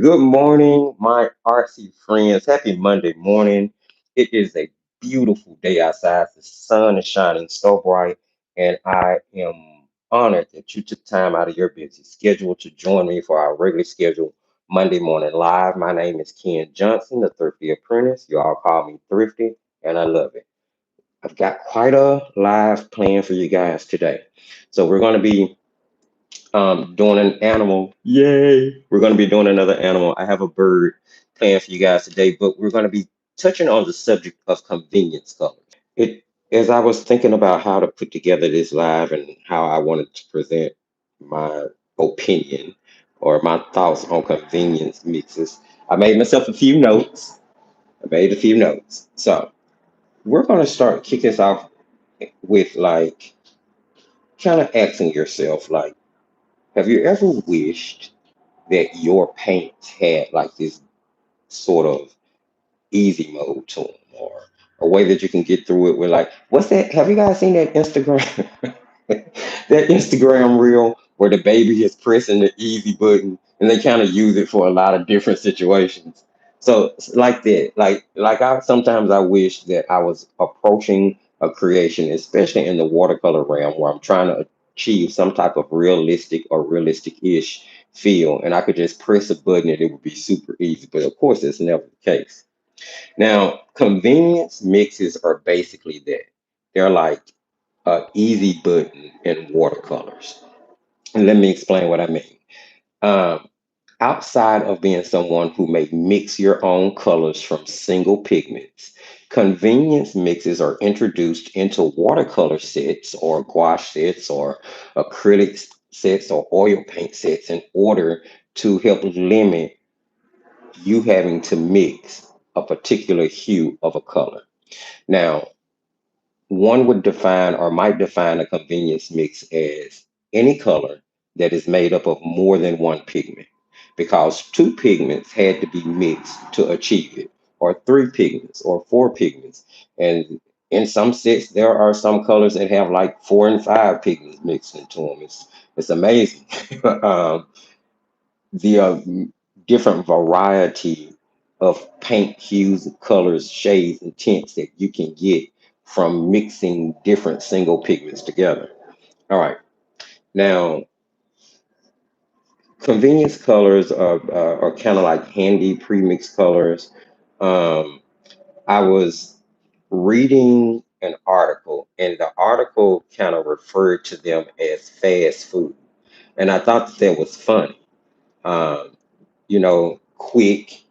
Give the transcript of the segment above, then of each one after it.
Good morning, my RC friends. Happy Monday morning. It is a beautiful day outside. The sun is shining so bright, and I am honored that you took time out of your busy schedule to join me for our regularly scheduled Monday morning live. My name is Ken Johnson, the Thrifty Apprentice. You all call me Thrifty, and I love it. I've got quite a live plan for you guys today. So we're going to be doing an animal. Yay! We're going to be doing another animal. I have a bird planned for you guys today, but we're going to be touching on the subject of convenience colors. It As I was thinking about how to put together this live and how I wanted to present my opinion or my thoughts on convenience mixes, I made myself a few notes. I made a few notes. So we're going to start kick this off with like kind of asking yourself, like, have you ever wished that your paints had like this sort of easy mode to them, or a way that you can get through it with like, what's that? Have you guys seen that Instagram that Instagram reel where the baby is pressing the easy button and they kind of use it for a lot of different situations. So like that, like I sometimes I wish that I was approaching a creation, especially in the watercolor realm, where I'm trying to achieve some type of realistic or realistic-ish feel, and I could just press a button and it would be super easy. But of course, it's never the case. Now, convenience mixes are basically that. They're like easy button in watercolors. And let me explain what I mean. Um, Outside of being someone who may mix your own colors from single pigments, convenience mixes are introduced into watercolor sets or gouache sets or acrylic sets or oil paint sets in order to help limit you having to mix a particular hue of a color. Now, one would define or might define a convenience mix as any color that is made up of more than one pigment, because two pigments had to be mixed to achieve it, or three pigments, or four pigments. And in some sets, there are some colors that have like four and five pigments mixed into them. It's amazing. um, the different variety of paint hues, colors, shades, and tints that you can get from mixing different single pigments together. All right. Now, convenience colors are kind of like handy pre-mixed colors. Um, I was reading an article, and the article kind of referred to them as fast food. And I thought that was funny. Um, quick,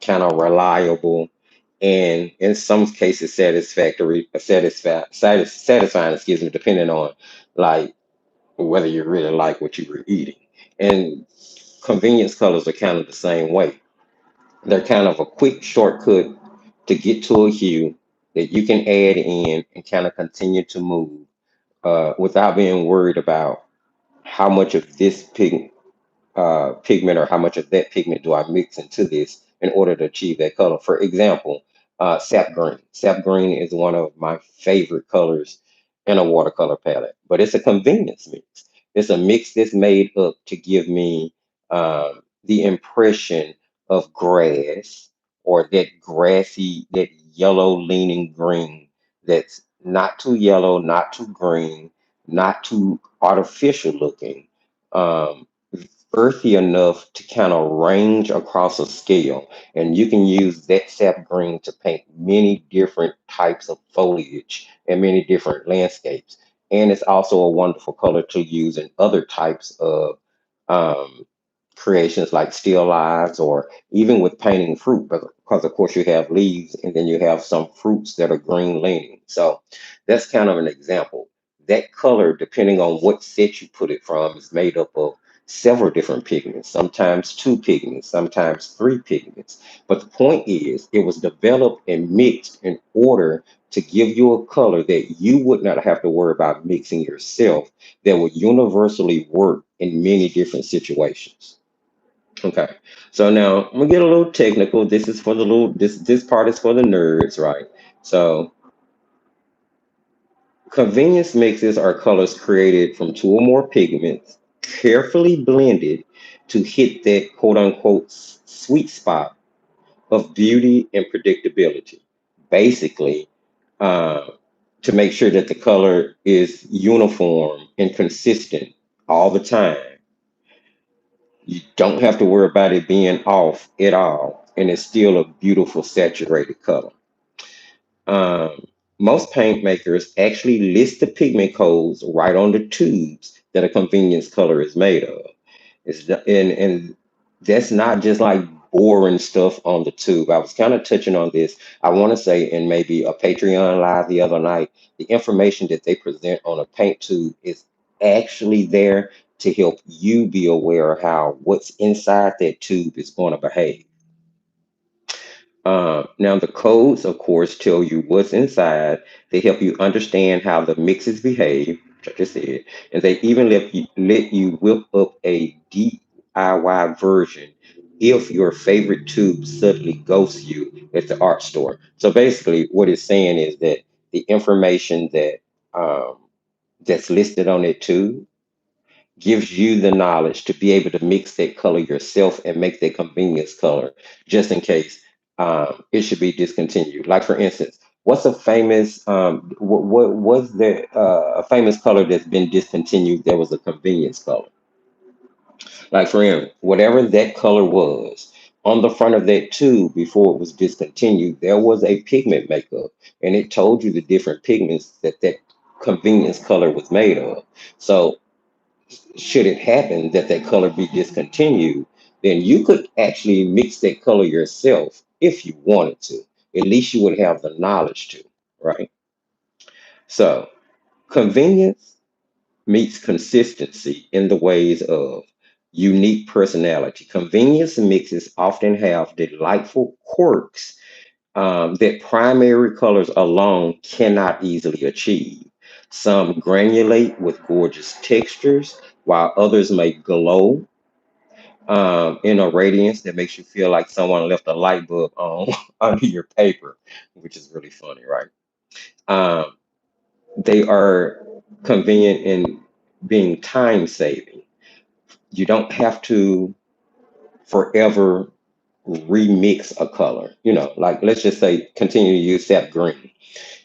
kind of reliable, and in some cases satisfying, excuse me, depending on like whether you really like what you were eating. And convenience colors are kind of the same way. They're kind of a quick shortcut to get to a hue that you can add in and kind of continue to move without being worried about how much of this pigment or how much of that pigment do I mix into this in order to achieve that color. For example, sap green. Sap green is one of my favorite colors in a watercolor palette, but it's a convenience mix. It's a mix that's made up to give me the impression of grass, or that grassy, that yellow leaning green that's not too yellow, not too green, not too artificial looking. Um, Earthy enough to kind of range across a scale. And you can use that sap green to paint many different types of foliage and many different landscapes. And it's also a wonderful color to use in other types of um, creations like still lives, or even with painting fruit, because of course you have leaves and then you have some fruits that are green leaning. So that's kind of an example. That color, depending on what set you put it from, is made up of several different pigments, sometimes two pigments, sometimes three pigments. But the point is, it was developed and mixed in order to give you a color that you would not have to worry about mixing yourself, that would universally work in many different situations. Okay, so now I'm gonna get a little technical. This is for the little this part is for the nerds, right? So convenience mixes are colors created from two or more pigments, carefully blended to hit that quote unquote sweet spot of beauty and predictability. Basically, uh, to make sure that the color is uniform and consistent all the time. You don't have to worry about it being off at all, and it's still a beautiful saturated color. Um, Most paint makers actually list the pigment codes right on the tubes that a convenience color is made of. And that's not just like boring stuff on the tube. I was kind of touching on this. I want to say in maybe a Patreon live the other night, the information that they present on a paint tube is actually there to help you be aware of how what's inside that tube is going to behave. Now, the codes, of course, tell you what's inside. They help you understand how the mixes behave, which I just said, and they even let you whip up a DIY version if your favorite tube suddenly ghosts you at the art store. So basically, what it's saying is that the information um, that's listed on it tube gives you the knowledge to be able to mix that color yourself and make that convenience color just in case it should be discontinued. Like for instance, what's a famous what was the a famous color that's been discontinued that was a convenience color? Like for him, whatever that color was on the front of that tube before it was discontinued, there was a pigment makeup, and it told you the different pigments that that convenience color was made of. So should it happen that that color be discontinued, then you could actually mix that color yourself if you wanted to. At least you would have the knowledge to, right? So, convenience meets consistency in the ways of unique personality. Convenience mixes often have delightful quirks that primary colors alone cannot easily achieve. Some granulate with gorgeous textures, while others may glow in a radiance that makes you feel like someone left a light bulb on under your paper, which is really funny, right? Um, they are convenient in being time saving. You don't have to forever remix a color. Like let's just say continue to use sap green.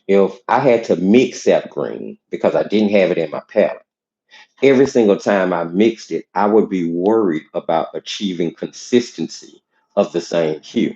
If I had to mix sap green because I didn't have it in my palette, every single time I mixed it, I would be worried about achieving consistency of the same hue.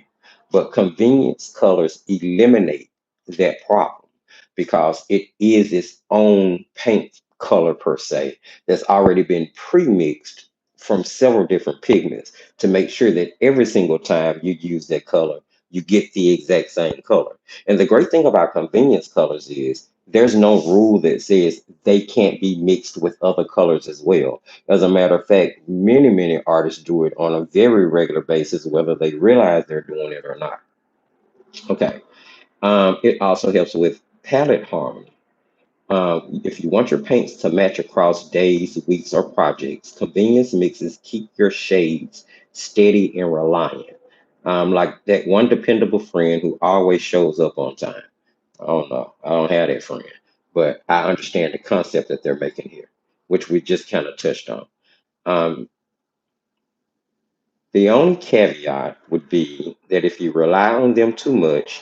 But convenience colors eliminate that problem because it is its own paint color per se that's already been pre-mixed from several different pigments to make sure that every single time you use that color, you get the exact same color. And the great thing about convenience colors is there's no rule that says they can't be mixed with other colors as well. As a matter of fact, many artists do it on a very regular basis, whether they realize they're doing it or not. Okay. It also helps with palette harmony. If you want your paints to match across days, weeks, or projects, convenience mixes keep your shades steady and reliant. Like that one dependable friend who always shows up on time. I don't know. I don't have that friend, but I understand the concept that they're making here, which we just kind of touched on. Um, the only caveat would be that if you rely on them too much,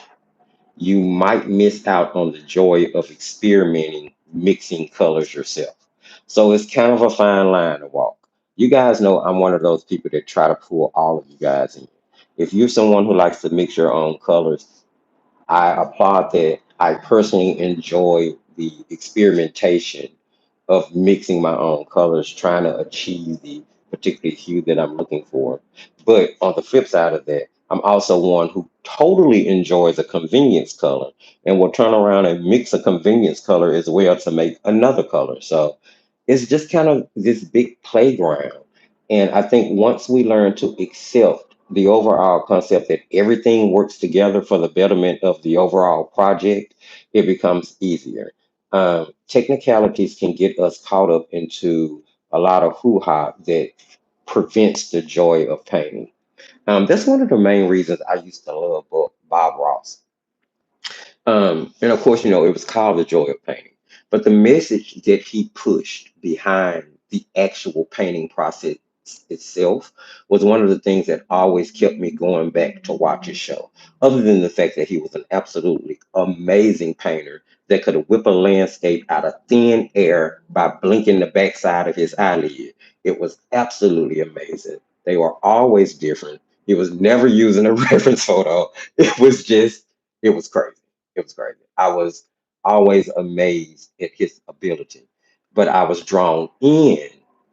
you might miss out on the joy of experimenting, mixing colors yourself. So it's kind of a fine line to walk. You guys know I'm one of those people that try to pull all of you guys in. If you're someone who likes to mix your own colors, I applaud that. I personally enjoy the experimentation of mixing my own colors, trying to achieve the particular hue that I'm looking for. But on the flip side of that, I'm also one who totally enjoys a convenience color and will turn around and mix a convenience color as well to make another color. So it's just kind of this big playground. And I think once we learn to accept the overall concept that everything works together for the betterment of the overall project, it becomes easier. Technicalities can get us caught up into a lot of hoo ha that prevents the joy of painting. That's one of the main reasons I used to love Bob Ross. And of course, it was called The Joy of Painting. But the message that he pushed behind the actual painting process itself was one of the things that always kept me going back to watch his show. Other than the fact that he was an absolutely amazing painter that could whip a landscape out of thin air by blinking the backside of his eyelid. It was absolutely amazing. They were always different. He was never using a reference photo. It was just, it was crazy. It was crazy. I was always amazed at his ability, but I was drawn in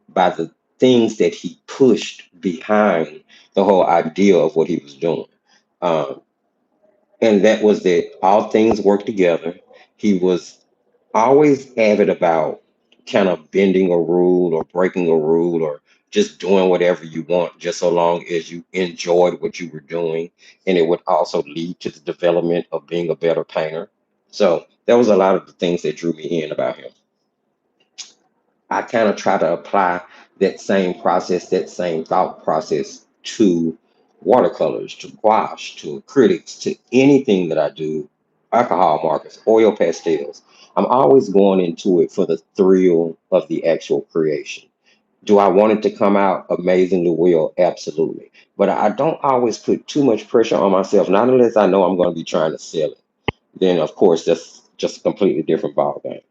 by the things that he pushed behind the whole idea of what he was doing. Um, and that was that all things work together. He was always avid about kind of bending a rule or breaking a rule or just doing whatever you want, just so long as you enjoyed what you were doing. And it would also lead to the development of being a better painter. So that was a lot of the things that drew me in about him. I kind of try to apply that same process, that same thought process to watercolors, to gouache, to acrylics, to anything that I do, alcohol markers, oil pastels. I'm always going into it for the thrill of the actual creation. Do I want it to come out amazingly well? Absolutely. But I don't always put too much pressure on myself, not unless I know I'm going to be trying to sell it. Then, of course, that's just a completely different ballgame.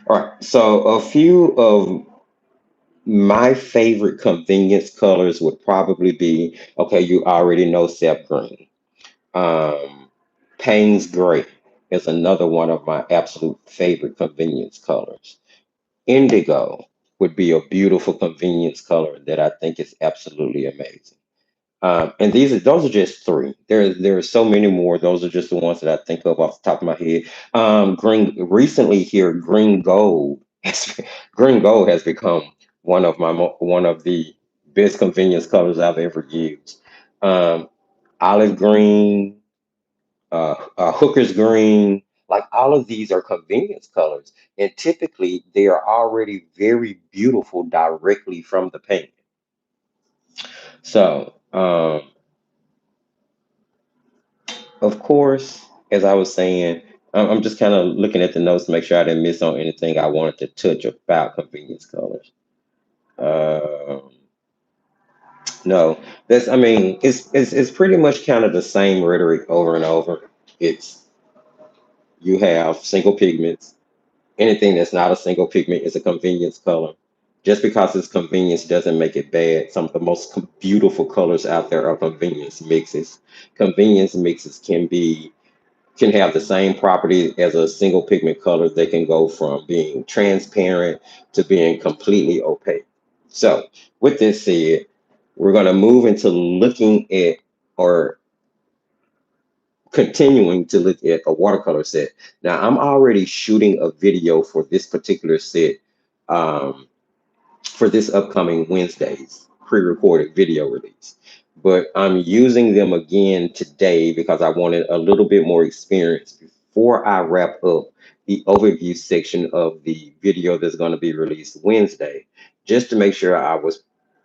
All right. So, a few of my favorite convenience colors would probably be, okay, you already know sap green. Um, Payne's gray is another one of my absolute favorite convenience colors. Indigo would be a beautiful convenience color that I think is absolutely amazing. And those are just three. There are so many more. Those are just the ones that I think of off the top of my head. Green recently here, green gold. Green gold has become one of the best convenience colors I've ever used. Um, Olive green, hooker's green, like all of these are convenience colors, and typically they are already very beautiful directly from the paint. So. Of course, as I was saying, I'm just kind of looking at the notes to make sure I didn't miss on anything I wanted to touch about convenience colors. Um, no, I mean, it's pretty much kind of the same rhetoric over and over. It's you have single pigments. Anything that's not a single pigment is a convenience color. Just because it's convenience doesn't make it bad. Some of the most beautiful colors out there are convenience mixes. Convenience mixes can have the same property as a single pigment color. They can go from being transparent to being completely opaque. So, with this said, we're going to move into looking at or continuing to look at a watercolor set. Now, I'm already shooting a video for this particular set. Um, for this upcoming Wednesday's pre-recorded video release. But I'm using them again today because I wanted a little bit more experience before I wrap up the overview section of the video that's going to be released Wednesday, just to make sure I was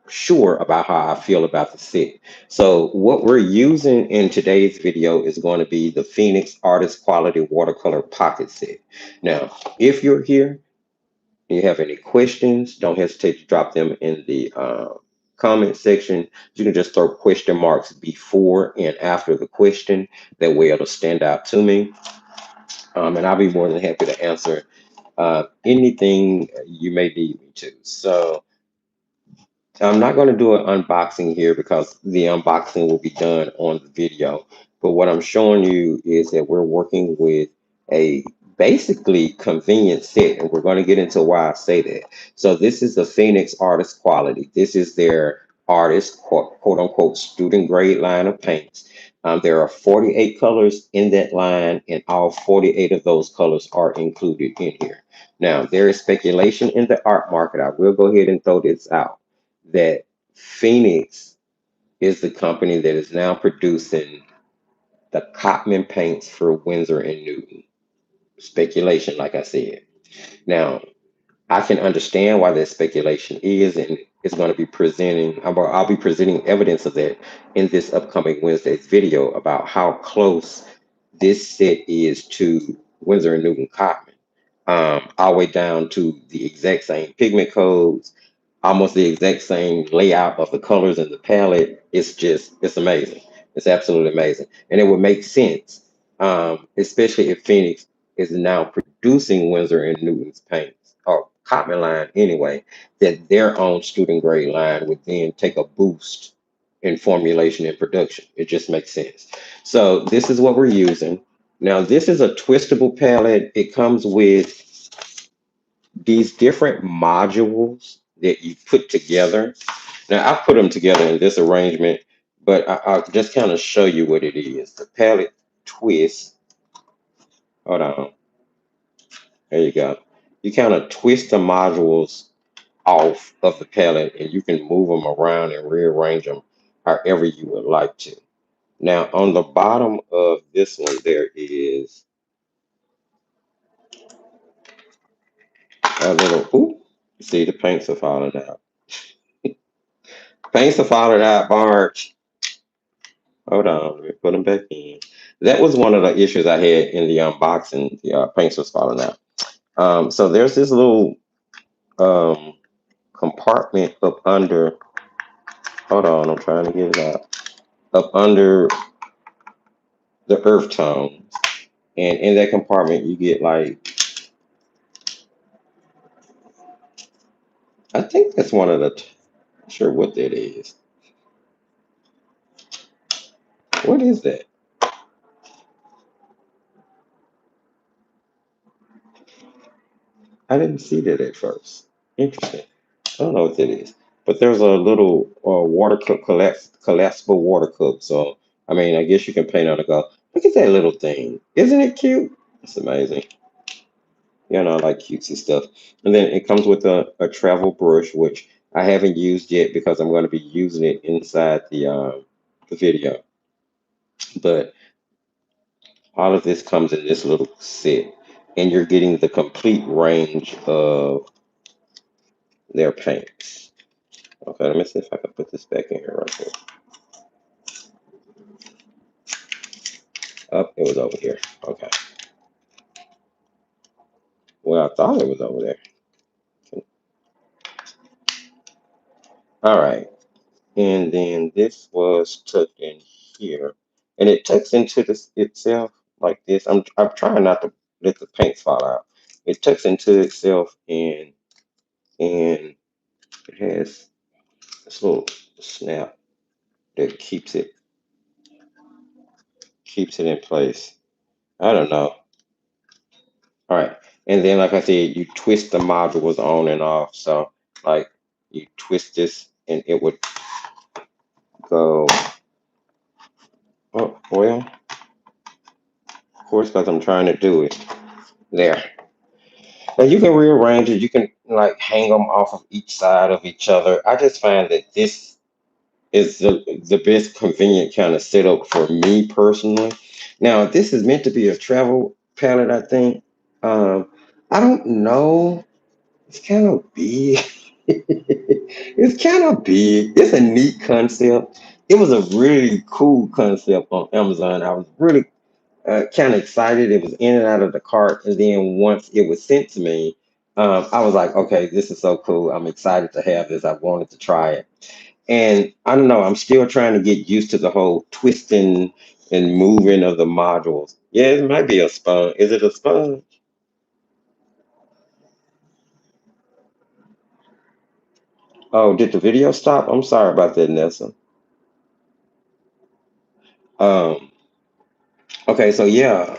sure about how I feel about the set. So what we're using in today's video is going to be the Phoenix Artist Quality Watercolor Pocket Set. Now, if you're here you have any questions, don't hesitate to drop them in the comment section. You can just throw question marks before and after the question. That way it'll stand out to me. And I'll be more than happy to answer anything you may need me to. So I'm not going to do an unboxing here because the unboxing will be done on the video. But what I'm showing you is that we're working with a basically convenient set, and we're going to get into why I say that. So this is the Phoenix Artist Quality. This is their artist quote unquote student grade line of paints. There are 48 colors in that line, and all 48 of those colors are included in here. Now, there is speculation in the art market. I will go ahead and throw this out that Phoenix is the company that is now producing the Cotman paints for Winsor and Newton. Speculation, like I said. Now, I can understand why that speculation is, and it's going to be I'll be presenting evidence of that in this upcoming Wednesday's video about how close this set is to Winsor and Newton Cotman, all the way down to the exact same pigment codes, almost the exact same layout of the colors and the palette. It's amazing. It's absolutely amazing. And it would make sense, especially if Phoenix is now producing Winsor and Newton's paints, or Cotman line anyway, that their own student grade line would then take a boost in formulation and production. It just makes sense. So this is what we're using. Now, this is a twistable palette. It comes with these different modules that you put together. Now, I put them together in this arrangement, but I'll just kind of show you what it is. The palette twist. Hold on. There you go. You kind of twist the modules off of the palette and you can move them around and rearrange them however you would like to. Now, on the bottom of this one, there is a little, ooh, see the paints are falling out. Paints are falling out, Marge. Hold on, let me put them back in. That was one of the issues I had in the unboxing. The paints was falling out. So there's this little um, compartment up under. Hold on, I'm trying to get it out. Up under the earth tone, and in that compartment you get like, I think that's one of the. Not sure what that is. What is that? I didn't see that at first. Interesting. I don't know what that is, but there's a little water cup, collapsible water cup. So, I mean, I guess you can paint on the go. Look at that little thing. Isn't it cute? It's amazing. You know, I like cutesy stuff. And then it comes with a travel brush, which I haven't used yet because I'm going to be using it inside the video. But all of this comes in this little set, and you're getting the complete range of their paints. Okay, let me see if I can put this back in here right quick. Oh, it was over here. Okay. Well, I thought it was over there. All right. And then this was tucked in here. And it tucks into this itself like this. I'm trying not to let the paint fall out. It tucks into itself and it has this little snap that keeps it in place. I don't know. All right. And then like I said, you twist the modules on and off. So like you twist this and it would go. Oh, well, of course, because I'm trying to do it. There. Now you can rearrange it. You can like hang them off of each side of each other. I just find that this is the best convenient kind of setup for me personally. Now, this is meant to be a travel palette, I think. Um, I don't know. It's kind of big. It's kind of big. It's a neat concept. It was a really cool concept on Amazon. I was really kind of excited. It was in and out of the cart, and then once it was sent to me, I was like, okay, this is so cool. I'm excited to have this. I wanted to try it, and I don't know. I'm still trying to get used to the whole twisting and moving of the modules. Yeah, it might be a sponge. Is it a sponge? Oh, did the video stop? I'm sorry about that, Nessa. Um, okay, so yeah,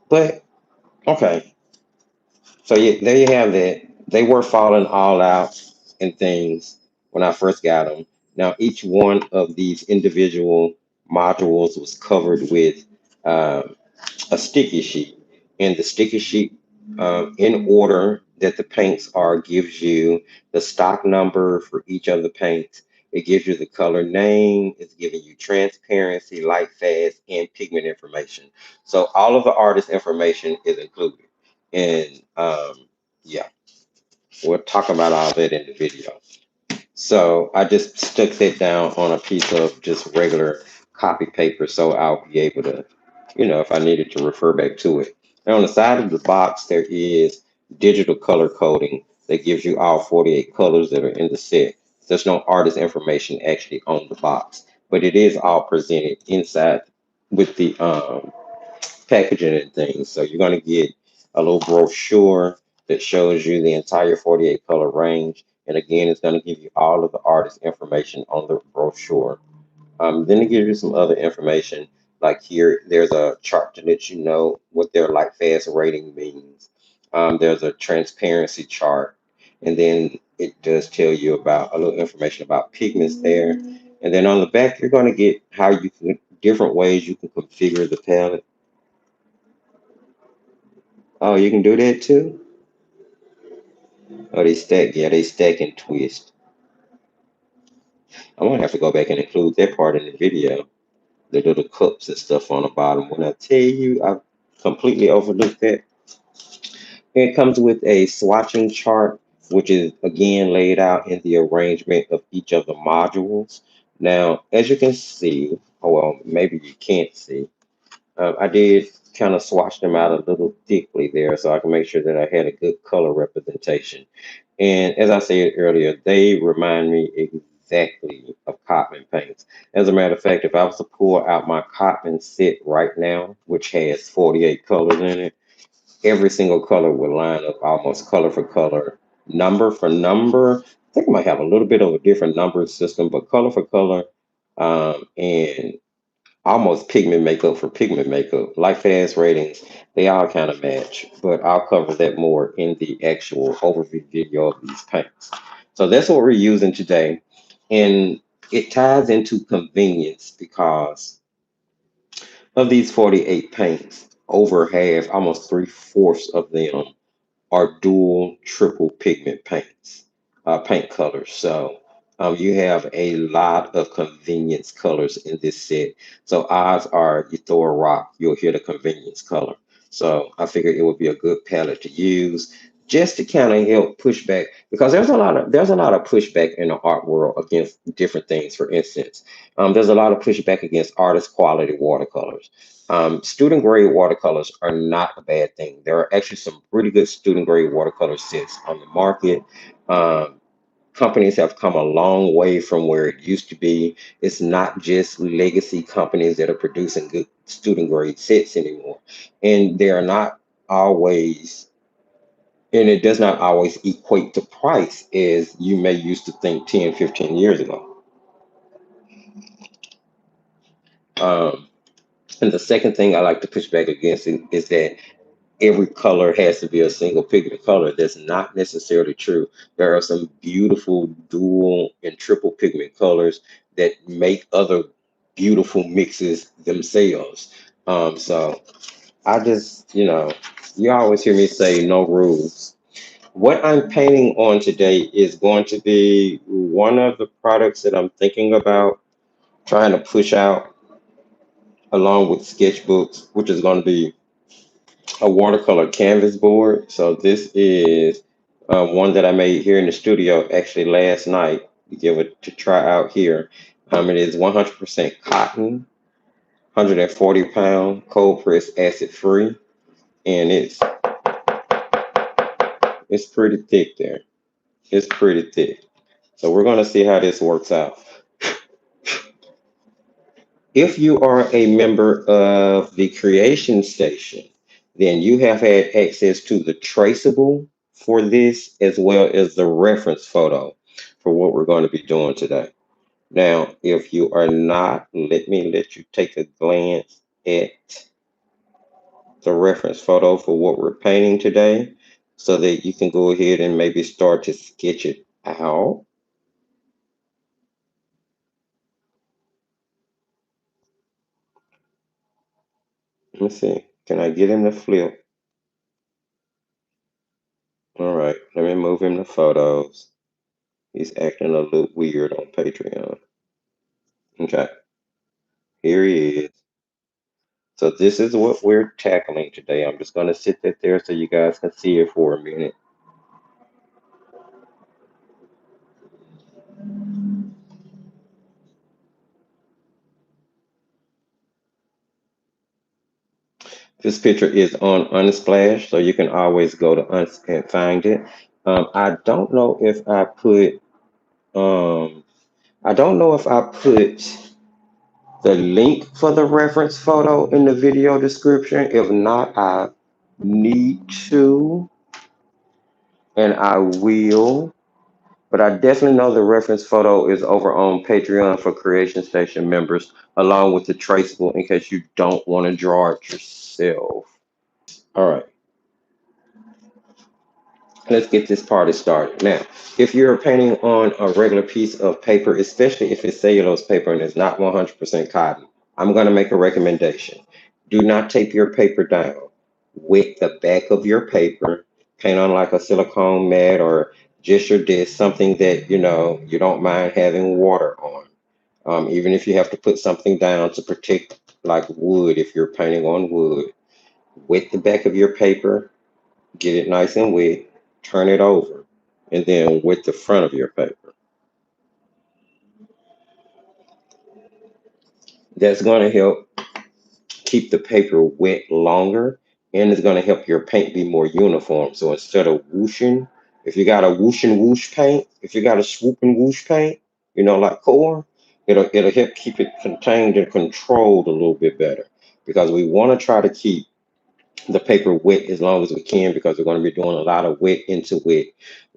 but okay. So yeah, there you have that. They were falling all out and things when I first got them. Now each one of these individual modules was covered with um, a sticky sheet, and the sticky sheet, in order that the paints are, gives you the stock number for each of the paints. It gives you the color name. It's giving you transparency, light fast, and pigment information. So all of the artist information is included. And yeah, we'll talk about all that in the video. So I just stuck that down on a piece of just regular copy paper so I'll be able to, if I needed to refer back to it. And on the side of the box, there is digital color coding that gives you all 48 colors that are in the set. There's no artist information actually on the box, but it is all presented inside with the packaging and things. So you're going to get a little brochure that shows you the entire 48 color range. And again, it's going to give you all of the artist information on the brochure. Then it gives you some other information. Like here, there's a chart to let you know what their light fast rating means. There's a transparency chart, and then it does tell you about a little information about pigments there. And then on the back, you're going to get how you can different ways you can configure the palette. Oh, you can do that too. Oh, they stack. Yeah, they stack and twist. I'm gonna have to go back and include that part in the video. The little cups and stuff on the bottom. When I tell you, I completely overlooked that. It comes with a swatching chart, which is again laid out in the arrangement of each of the modules. Now, as you can see, oh well, maybe you can't see. I did kind of swatch them out a little thickly there so I can make sure that I had a good color representation. And as I said earlier, they remind me exactly of Cotman paints. As a matter of fact, if I was to pull out my Cotman set right now, which has 48 colors in it, every single color would line up almost color for color, number for number. I think I might have a little bit of a different number system, but color for color, and almost pigment makeup for pigment makeup. Light fast ratings, they all kind of match, but I'll cover that more in the actual overview video of these paints. So that's what we're using today. And it ties into convenience because of these 48 paints, over half, almost three-fourths of them are dual triple pigment paints, paint colors. So you have a lot of convenience colors in this set. So odds are you throw a rock, you'll hit a convenience color. So I figured it would be a good palette to use just to kind of help push back because there's a lot of pushback in the art world against different things. For instance, there's a lot of pushback against artist quality watercolors. Student grade watercolors are not a bad thing. There are actually some pretty good student grade watercolor sets on the market. Um, Companies have come a long way from where it used to be. It's not just legacy companies that are producing good student grade sets anymore. And they're not always, and it does not always equate to price as you may used to think 10, 15 years ago. Um, and the second thing I like to push back against is that every color has to be a single pigment color. That's not necessarily true. There are some beautiful dual and triple pigment colors that make other beautiful mixes themselves. So I just, you always hear me say no rules. What I'm painting on today is going to be one of the products that I'm thinking about trying to push out along with sketchbooks, which is going to be a watercolor canvas board. So this is one that I made here in the studio actually last night to give it to try out here. It is 100% cotton, 140 pound, cold press, acid free, and it's pretty thick there. It's pretty thick. So we're gonna see how this works out. If you are a member of the Creation Station, then you have had access to the traceable for this as well as the reference photo for what we're going to be doing today. Now, if you are not, let you take a glance at the reference photo for what we're painting today so that you can go ahead and maybe start to sketch it out. Let me see. Can I get him to flip? All right, let me move him to photos. He's acting a little weird on Patreon. Okay, here he is. So this is what we're tackling today. I'm just going to sit that there so you guys can see it for a minute. This picture is on Unsplash, so you can always go to and find it. I don't know if I put um, I don't know if I put the link for the reference photo in the video description. If not, I need to, and I will. But I definitely know the reference photo is over on Patreon for Creation Station members, along with the traceable in case you don't want to draw it yourself. All right, let's get this party started. Now, if you're painting on a regular piece of paper, especially if it's cellulose paper and it's not 100% cotton, I'm going to make a recommendation. Do not tape your paper down. Wet the back of your paper, paint on like a silicone mat or just your disc, something that you don't mind having water on. Even if you have to put something down to protect, like wood, if you're painting on wood, wet the back of your paper, get it nice and wet, turn it over, and then wet the front of your paper. That's going to help keep the paper wet longer, and it's going to help your paint be more uniform. So instead of whooshing, if you got a whoosh and whoosh paint, if you got a swoop and whoosh paint, like core, it'll help keep it contained and controlled a little bit better, because we want to try to keep the paper wet as long as we can, because we're going to be doing a lot of wet into wet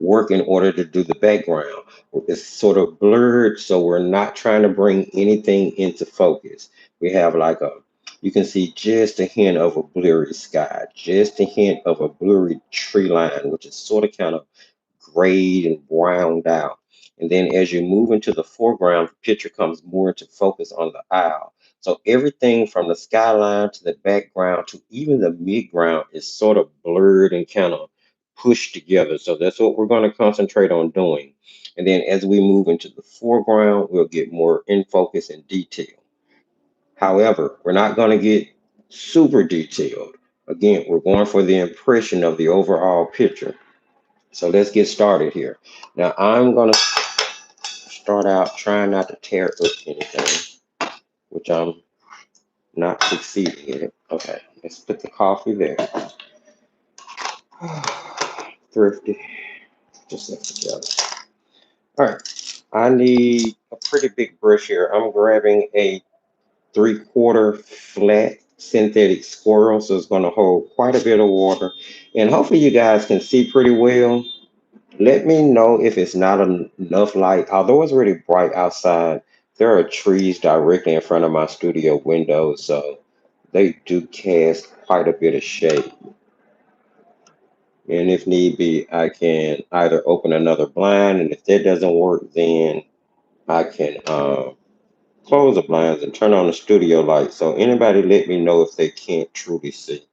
work in order to do the background. It's sort of blurred, so we're not trying to bring anything into focus. We have like you can see just a hint of a blurry sky, just a hint of a blurry tree line, which is sort of kind of grayed and browned out. And then as you move into the foreground, the picture comes more into focus on the aisle. So everything from the skyline to the background to even the midground is sort of blurred and kind of pushed together. So that's what we're going to concentrate on doing. And then as we move into the foreground, we'll get more in focus and detail. However, we're not going to get super detailed. Again, we're going for the impression of the overall picture. So let's get started here. Now I'm going to start out trying not to tear up anything, which I'm not succeeding in it. Okay, let's put the coffee there. Thrifty, just like together. All right, I need a pretty big brush here. I'm grabbing a 3/4 flat synthetic squirrel, so it's going to hold quite a bit of water. And hopefully you guys can see pretty well. Let me know if it's not enough light. Although it's really bright outside, there are trees directly in front of my studio window, so they do cast quite a bit of shade. And if need be, I can either open another blind, and if that doesn't work, then I can close the blinds and turn on the studio light. So anybody let me know if they can't truly see.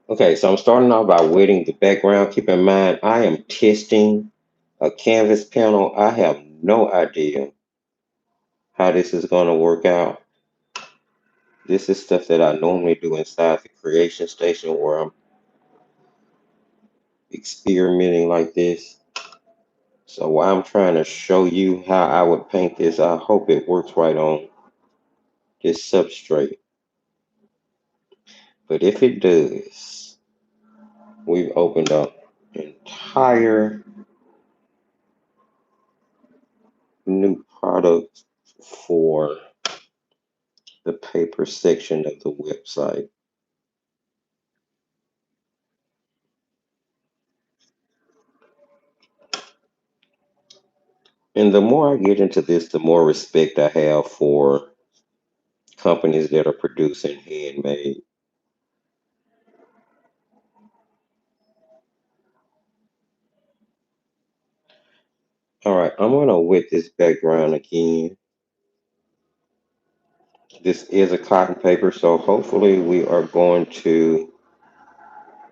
Okay, so I'm starting off by wetting the background. Keep in mind, I am testing a canvas panel. I have no idea how this is going to work out. This is stuff that I normally do inside the creation station where I'm experimenting like this. So while I'm trying to show you how I would paint this, I hope it works right on this substrate. But if it does, we've opened up an entire new product for the paper section of the website. And the more I get into this, the more respect I have for companies that are producing handmade. All right, I'm gonna wet this background again. This is a cotton paper, so hopefully we are going to,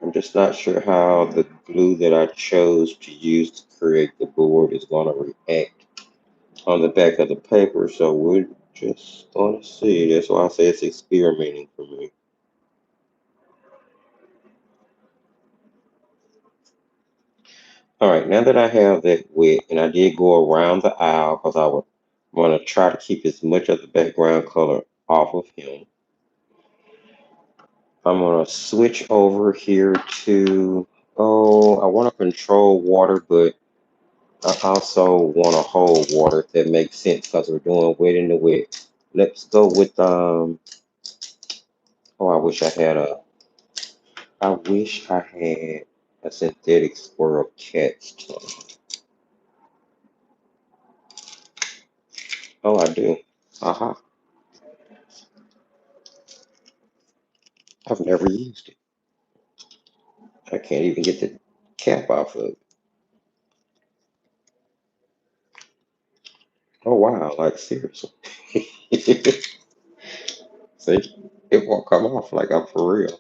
I'm just not sure how the glue that I chose to use to create the board is gonna react on the back of the paper, so we're just gonna see. That's why I say it's experimenting for me. All right, now that I have that wet, and I did go around the aisle because I would want to try to keep as much of the background color off of him. I'm going to switch over here to Oh, I want to control water, but I also want to hold water if that makes sense because we're doing wet in the wet. Let's go with oh, I wish I had a synthetic squirrel cat's tongue. Oh, I do. Aha. I've never used it. I can't even get the cap off of it. Oh wow, like seriously. See, it won't come off like I'm for real.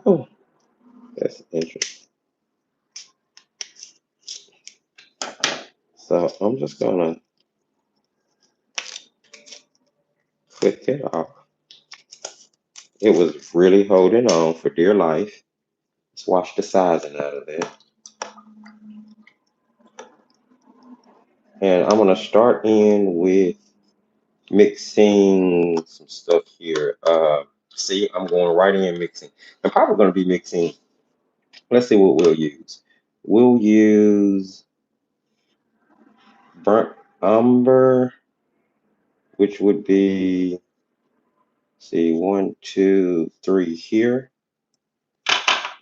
Oh, that's interesting. So I'm just gonna click it off. It was really holding on for dear life. Let's wash the sizing out of that. And I'm gonna start in with mixing some stuff here. See, I'm going right in mixing. I'm probably gonna be mixing. Let's see what we'll use. We'll use burnt umber, which would be, see, one, two, three here.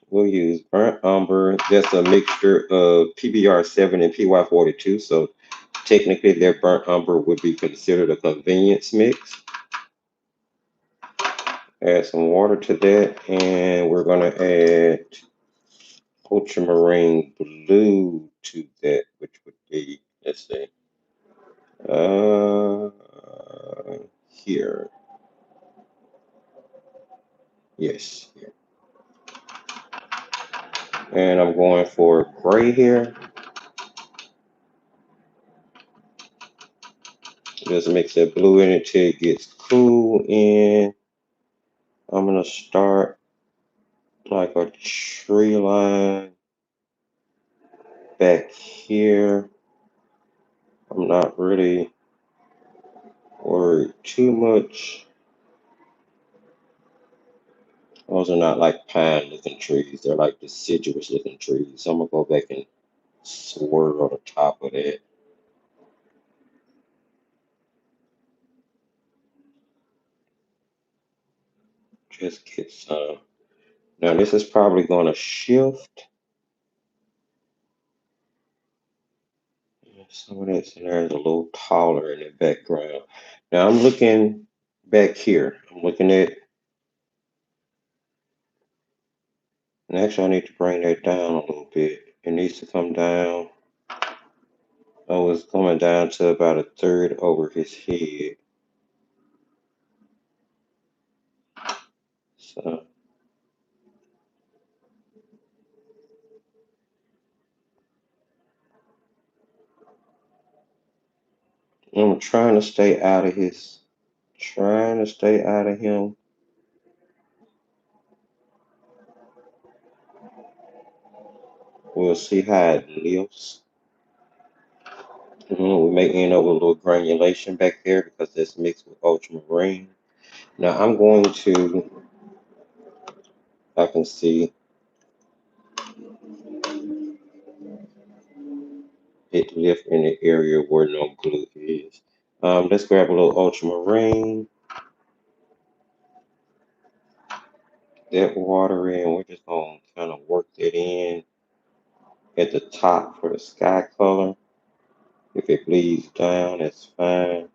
We'll use burnt umber. That's a mixture of PBR7 and PY42. So technically, their burnt umber would be considered a convenience mix. Add some water to that, and we're gonna add ultramarine blue to that, which would be, let's see, uh, here, yes, here. And I'm going for gray here. Just mix that blue in it till it gets cool, and I'm gonna start like a tree line back here. I'm not really worried too much. Those are not like pine looking trees. They're like deciduous looking trees. So I'm gonna go back and swirl the top of that. Just get some. Now this is probably gonna shift. Some of this in there is a little taller in the background. Now I'm looking back here. I'm looking at, and actually I need to bring that down a little bit. It needs to come down. Oh, it's coming down to about a third over his head. So I'm trying to stay out of his, trying to stay out of him. We'll see how it lifts. We may end up with a little granulation back there because that's mixed with ultramarine. Now I'm going to, I can see it lift in the area where no glue is. Let's grab a little ultramarine, that water in. We're just going to kind of work that in at the top for the sky color. If it bleeds down, that's fine.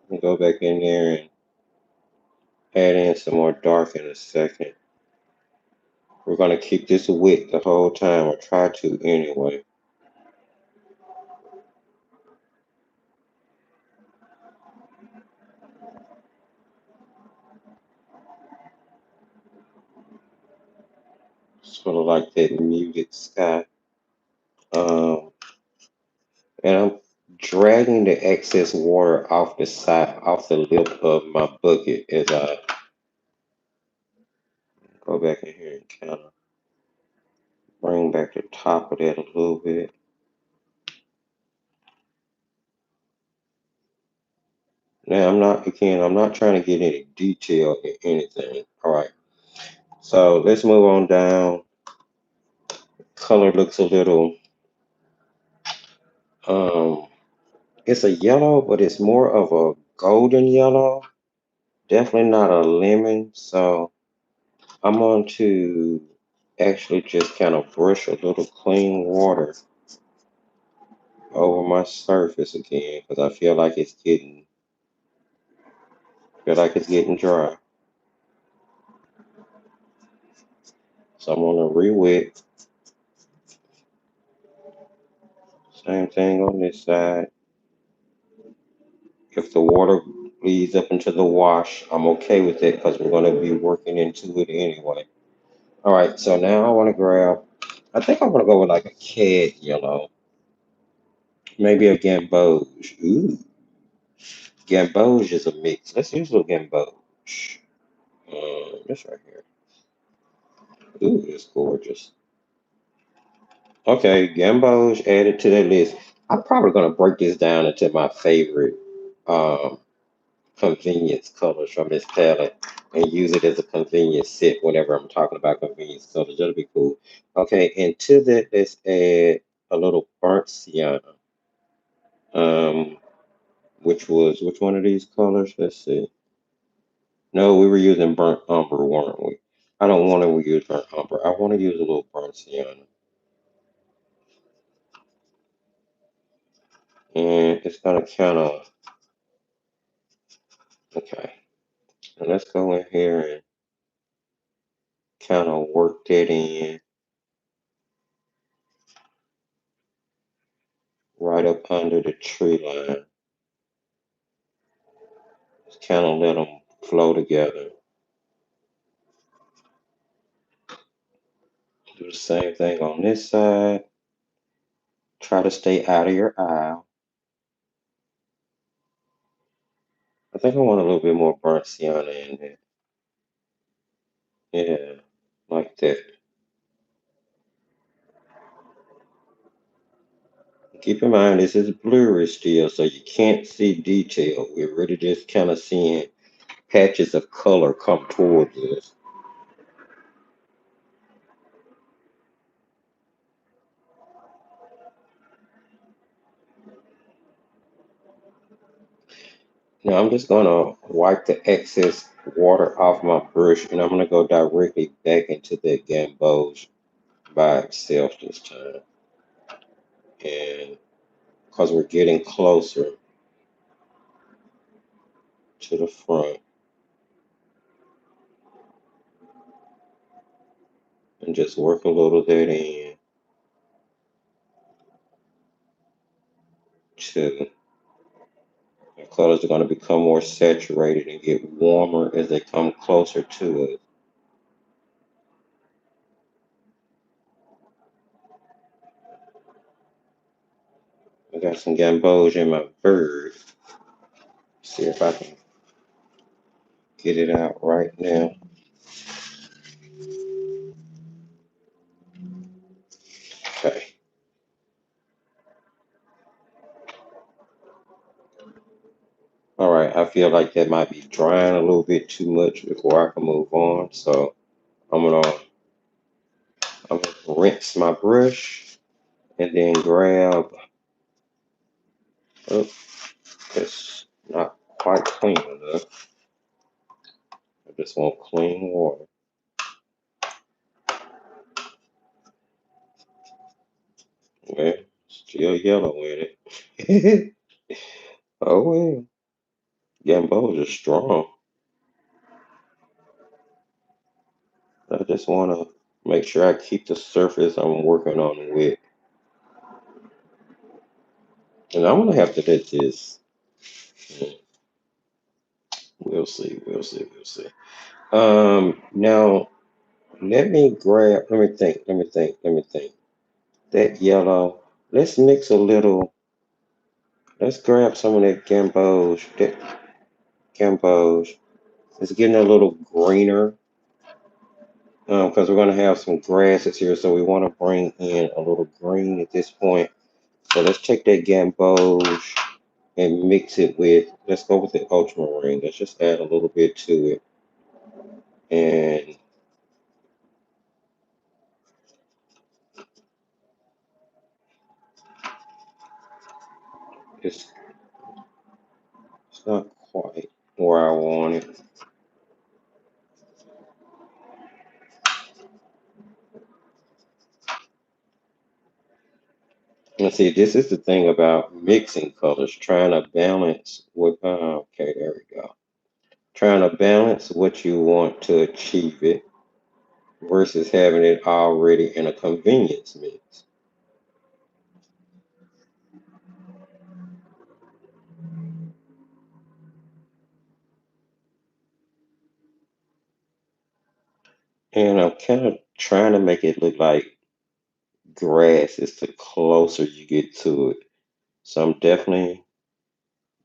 And go back in there and add in some more dark in a second. We're going to keep this wet the whole time, or try to anyway. Sort of like that muted sky. Um, and I'm dragging the excess water off the side, off the lip of my bucket as I go back in here and kind of Bring back the top of that a little bit. Now I'm not trying to get any detail in anything. All right. So let's move on down. Color looks a little, um, it's a yellow, but it's more of a golden yellow. Definitely not a lemon. So I'm going to actually just kind of brush a little clean water over my surface again because feel like it's getting dry. So I'm gonna re-wet. Same thing on this side. If the water bleeds up into the wash, I'm okay with it because we're gonna be working into it anyway. All right, so now I want to grab. I think I want to go with like a cad yellow, maybe a gamboge. Ooh, gamboge is a mix. Let's use a little gamboge. This right here. Ooh, it's gorgeous. Okay, gamboge added to the list. I'm probably gonna break this down into my favorite um, convenience colors from this palette and use it as a convenience set whenever I'm talking about convenience colors. That'll be cool. Okay, and to that, let's add a little burnt sienna. Um, which one of these colors? Let's see. No, we were using burnt umber, weren't we? I don't want to use burnt umber. I want to use a little burnt sienna, and it's gonna kind of okay. And let's go in here and kind of work that in right up under the tree line. Just kind of let them flow together. Do the same thing on this side. Try to stay out of your eye. I think I want a little bit more burnt sienna in there. Yeah, like that. Keep in mind this is blurry still, so you can't see detail. We're really just kind of seeing patches of color come towards us. Now I'm just gonna wipe the excess water off my brush and I'm gonna go directly back into the gamboge by itself this time. And because we're getting closer to the front and just work a little that in too. The colors are going to become more saturated and get warmer as they come closer to us. I got some gamboge in my bird. See if I can get it out right now. Okay. All right. I feel like that might be drying a little bit too much before I can move on. So I'm gonna I'm gonna rinse my brush and then grab. Oh, it's not quite clean enough. I just want clean water. Well, still yellow in it. Oh well. Gamboge is strong. I just want to make sure I keep the surface I'm working on wet. And I'm going to have to let this. mm, We'll see. We'll see. We'll see. Now, let me think. Let me think. That yellow. Let's mix a little. Let's grab some of that gamboge. That gamboge. It's getting a little greener. because we're going to have some grasses here, so we want to bring in a little green at this point. So let's take that gamboge and mix it with, let's go with the ultramarine. Let's just add a little bit to it. And it's not quite where I want it. And see, this is the thing about mixing colors, trying to balance what, okay, there we go. Trying to balance what you want to achieve it versus having it already in a convenience mix. And I'm kind of trying to make it look like grass is the closer you get to it. So I'm definitely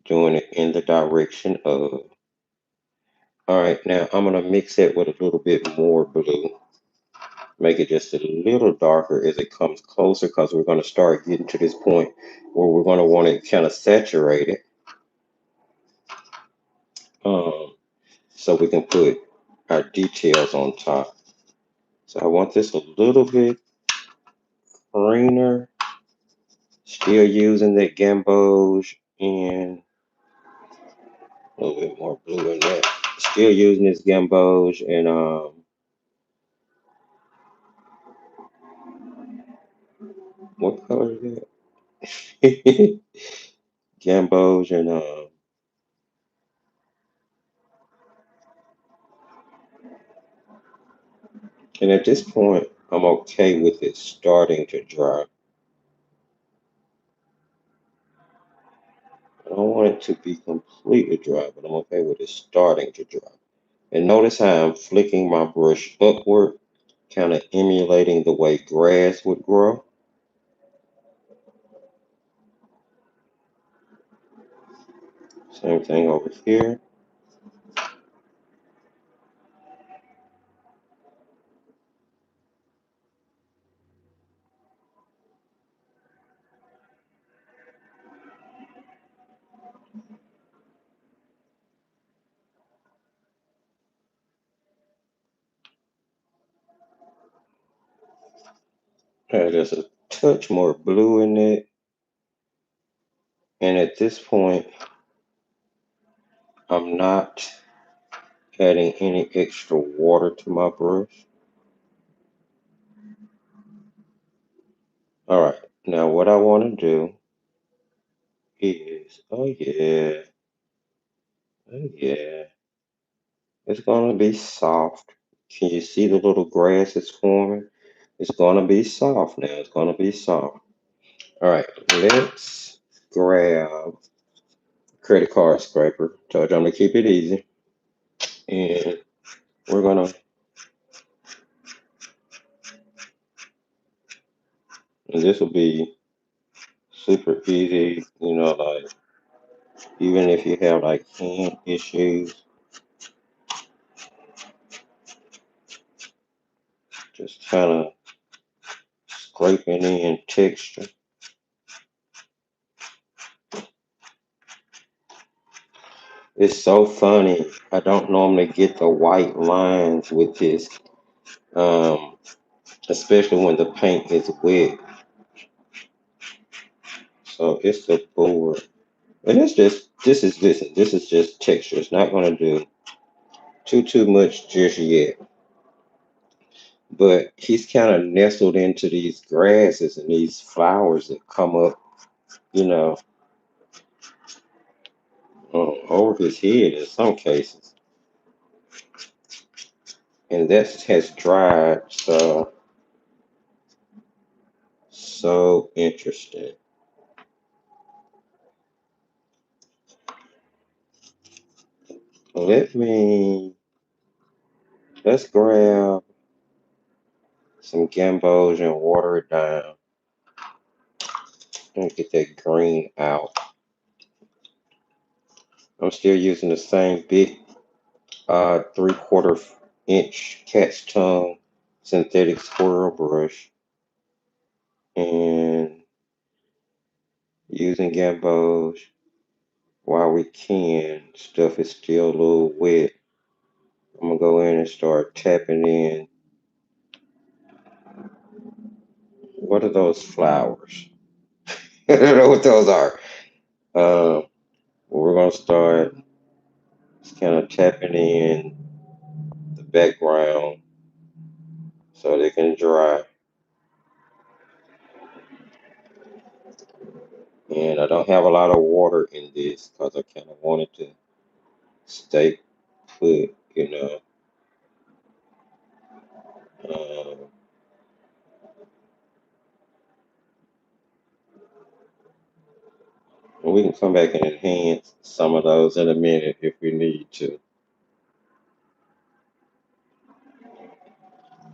doing it in the direction of. All right, now I'm gonna mix it with a little bit more blue. Make it just a little darker as it comes closer because we're gonna start getting to this point where we're gonna want it kind of saturated. Um, so we can put our details on top. So I want this a little bit greener, still using that gamboge and a little bit more blue in that. Still using this gamboge and what color is that? Gamboge and and at this point I'm okay with it starting to dry. I don't want it to be completely dry, but I'm okay with it starting to dry. And notice how I'm flicking my brush upward, kind of emulating the way grass would grow. Same thing over here. Add just a touch more blue in it. And at this point, I'm not adding any extra water to my brush. All right, now what I want to do is, oh yeah, it's gonna be soft. Can you see the little grass that's forming? It's gonna be soft now. It's gonna be soft. All right, let's grab credit card scraper. Told you I'm gonna keep it easy, and we're gonna, and this will be super easy. You know, like even if you have like hand issues, just kind of scraping in texture. It's so funny. I don't normally get the white lines with this, um, especially when the paint is wet. So it's the board. And it's just, this is just texture. It's not going to do too much just yet. But he's kind of nestled into these grasses and these flowers that come up, you know, over his head in some cases. And that has dried, so interesting. Let me, let's grab some gamboge and water it down and get that green out. I'm still using the same big 3/4 inch cat's tongue synthetic squirrel brush and using gambos while we can. Stuff is still a little wet. I'm gonna go in and start tapping in. What are those flowers? I don't know what those are. We're gonna start just kind of tapping in the background so they can dry. And I don't have a lot of water in this because I kind of wanted to stay put, you know. Um, and we can come back and enhance some of those in a minute if we need to.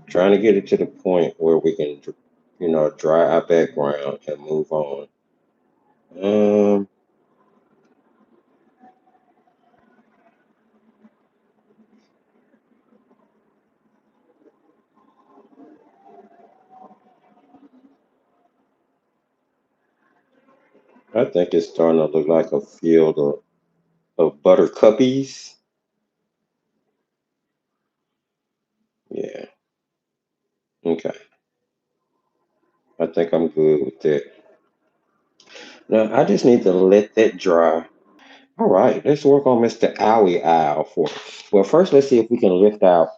Trying to get it to the point where we can, dry our background and move on. Um, I think it's starting to look like a field of buttercuppies. Yeah, okay. I think I'm good with that. Now I just need to let that dry. All right, let's work on Mr. Owie Owl for. Well, first let's see if we can lift out.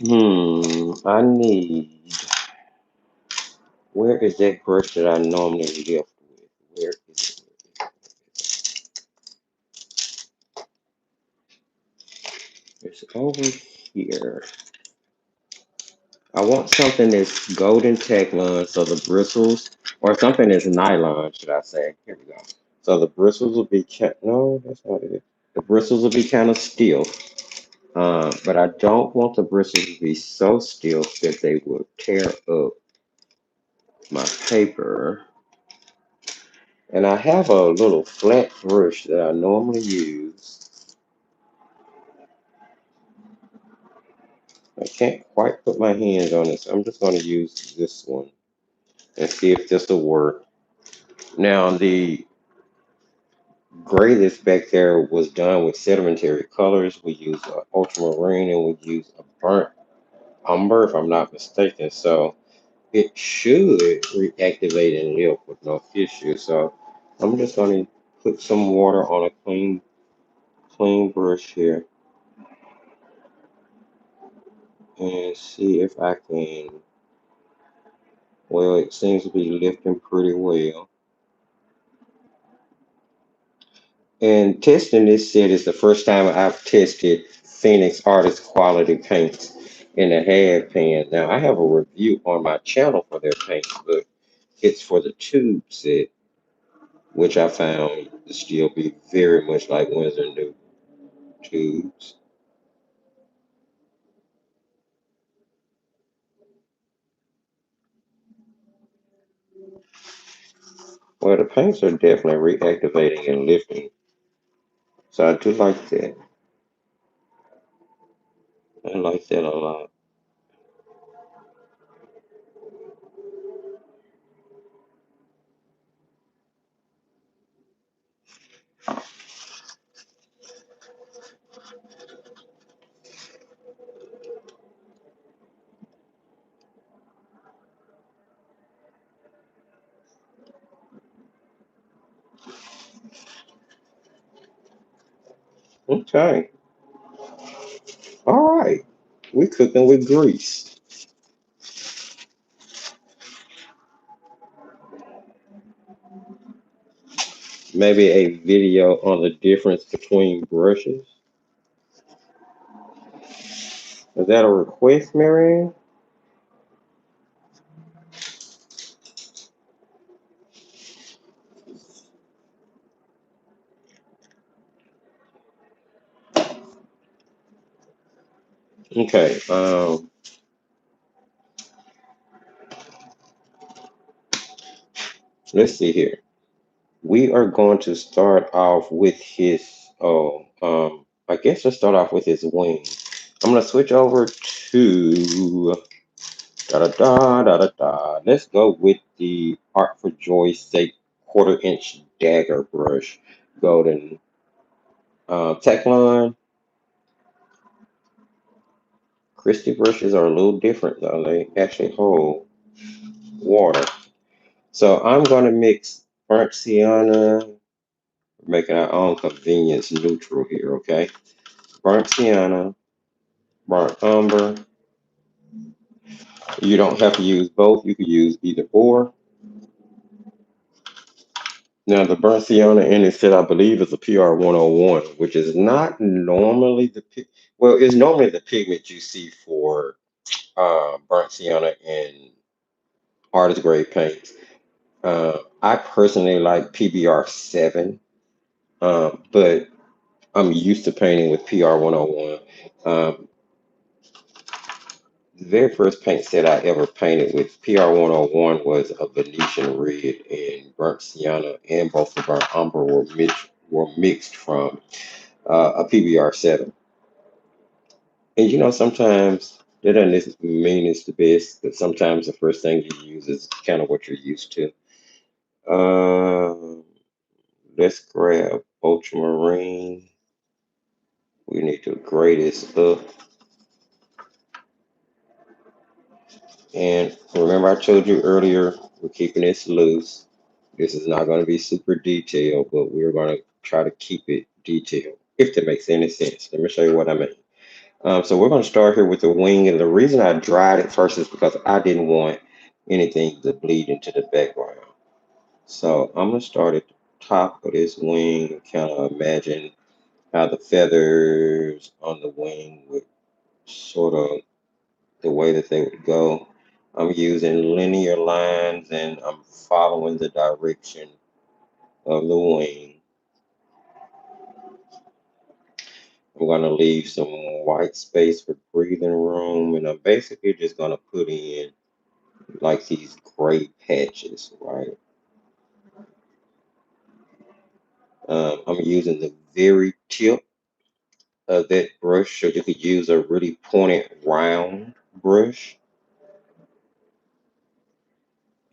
I need. Where is that brush that I normally lift with? Where is it? It's over here. I want something that's golden Teflon, so the bristles, or something that's nylon, should I say? Here we go. So the bristles will be no, that's not it. The bristles will be kind of stiff, but I don't want the bristles to be so stiff that they will tear up my paper. And I have a little flat brush that I normally use. I can't quite put my hands on it, so I'm just going to use this one and see if this will work. Now, the gray that's back there was done with sedimentary colors. We use ultramarine and we use a burnt umber, if I'm not mistaken. So it should reactivate and live with no issue. So I'm just going to put some water on a clean brush here and see if I can. Well, it seems to be lifting pretty well. And testing this set is the first time I've tested Phoenix Artist Quality paints in a half pan. Now, I have a review on my channel for their paints, but it's for the tube set, which I found to still be very much like Winsor and Newton tubes. Well, the paints are definitely reactivating and lifting, so I do like that. I like that a lot. Okay, all right. We cooking with grease. Maybe a video on the difference between brushes. Is that a request, Marianne? Okay. Let's see here. We are going to start off with his. I guess let's start off with his wing. I'm gonna switch over to da da da da da da. Let's go with the Art for Joy's sake quarter-inch dagger brush, golden Teflon. Christy brushes are a little different though. They actually hold water. So I'm gonna mix burnt sienna, making our own convenience neutral here, okay? Burnt sienna, burnt umber. You don't have to use both. You could use either or. Now the burnt sienna in it said I believe is a PR 101, which is not normally well, it's normally the pigment you see for burnt sienna in artist grade paints. I personally like PBR 7, but I'm used to painting with PR 101. The very first paint set I ever painted with PR 101 was a Venetian red, and burnt sienna and both the burnt umber were mixed from a PBR 7. And sometimes that doesn't mean it's the best, but sometimes the first thing you use is kind of what you're used to. Um, let's grab ultramarine. We need to grade this up. And remember, I told you earlier, we're keeping this loose. This is not going to be super detailed, but we're going to try to keep it detailed, if that makes any sense. Let me show you what I mean. So we're going to start here with the wing, and the reason I dried it first is because I didn't want anything to bleed into the background. So I'm going to start at the top of this wing, kind of imagine how the feathers on the wing would sort of the way that they would go. I'm using linear lines and I'm following the direction of the wing. I'm going to leave some white space for breathing room, and I'm basically just going to put in like these gray patches, right? I'm using the very tip of that brush, so you could use a really pointed round brush.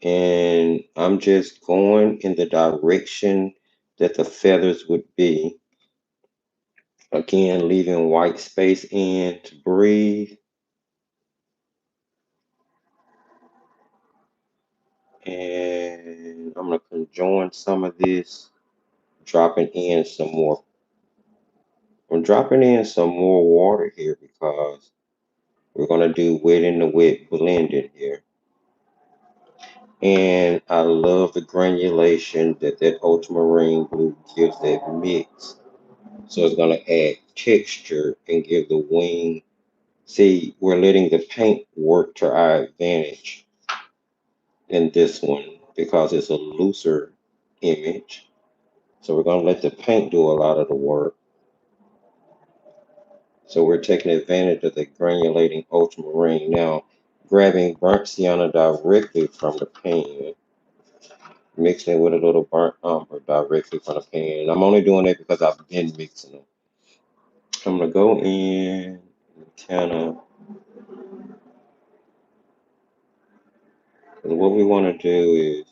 And I'm just going in the direction that the feathers would be. Again, leaving white space in to breathe. And I'm going to conjoin some of this, dropping in some more. I'm dropping in some more water here because we're going to do wet in the wet blending here. And I love the granulation that ultramarine blue gives that mix. So it's going to add texture and give the wing. See, we're letting the paint work to our advantage in this one because it's a looser image. So we're going to let the paint do a lot of the work. So we're taking advantage of the granulating ultramarine. Now, grabbing burnt sienna directly from the pan, mixing it with a little burnt umber directly from the pan. I'm only doing that because I've been mixing them. I'm going to go in and kind of, what we want to do is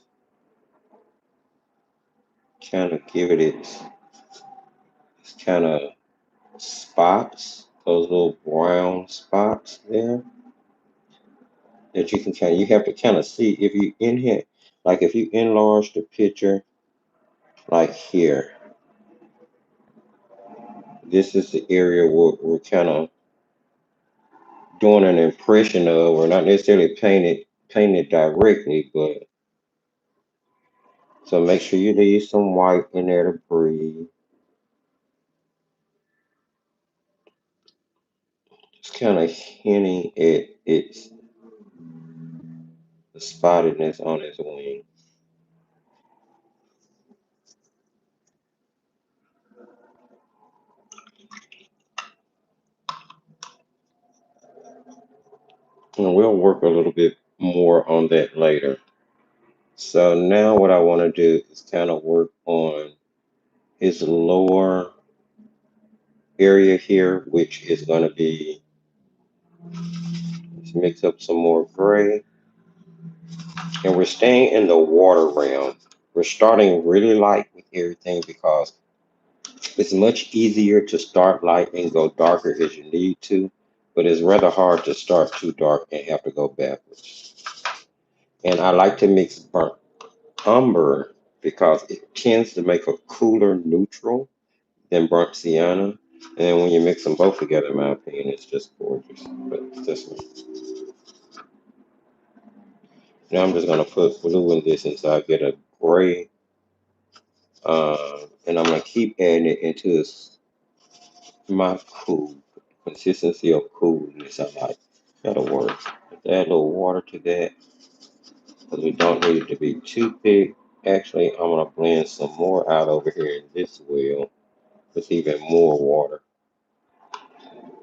kind of give it its kind of spots, those little brown spots there that you can you have to kind of see if you in here, like if you enlarge the picture, like here, this is the area where we're kind of doing an impression of, or not necessarily painted directly, but so make sure you leave some white in there to breathe. Just kind of hinting at its the spottedness on its wing. And we'll work a little bit more on that later. So now what I want to do is kind of work on his lower area here, which is going to be Let's mix up some more gray. And we're staying in the water realm. We're starting really light with everything because it's much easier to start light and go darker as you need to, but it's rather hard to start too dark and have to go backwards. And I like to mix burnt umber because it tends to make a cooler neutral than burnt sienna. And then when you mix them both together, in my opinion, it's just gorgeous. But it's just me. Now I'm just gonna put blue in this until I get a gray, and I'm gonna keep adding it into my cool consistency of coolness. I like that'll work. Let's add a little water to that because we don't need it to be too thick. Actually, I'm gonna blend some more out over here in this well with even more water.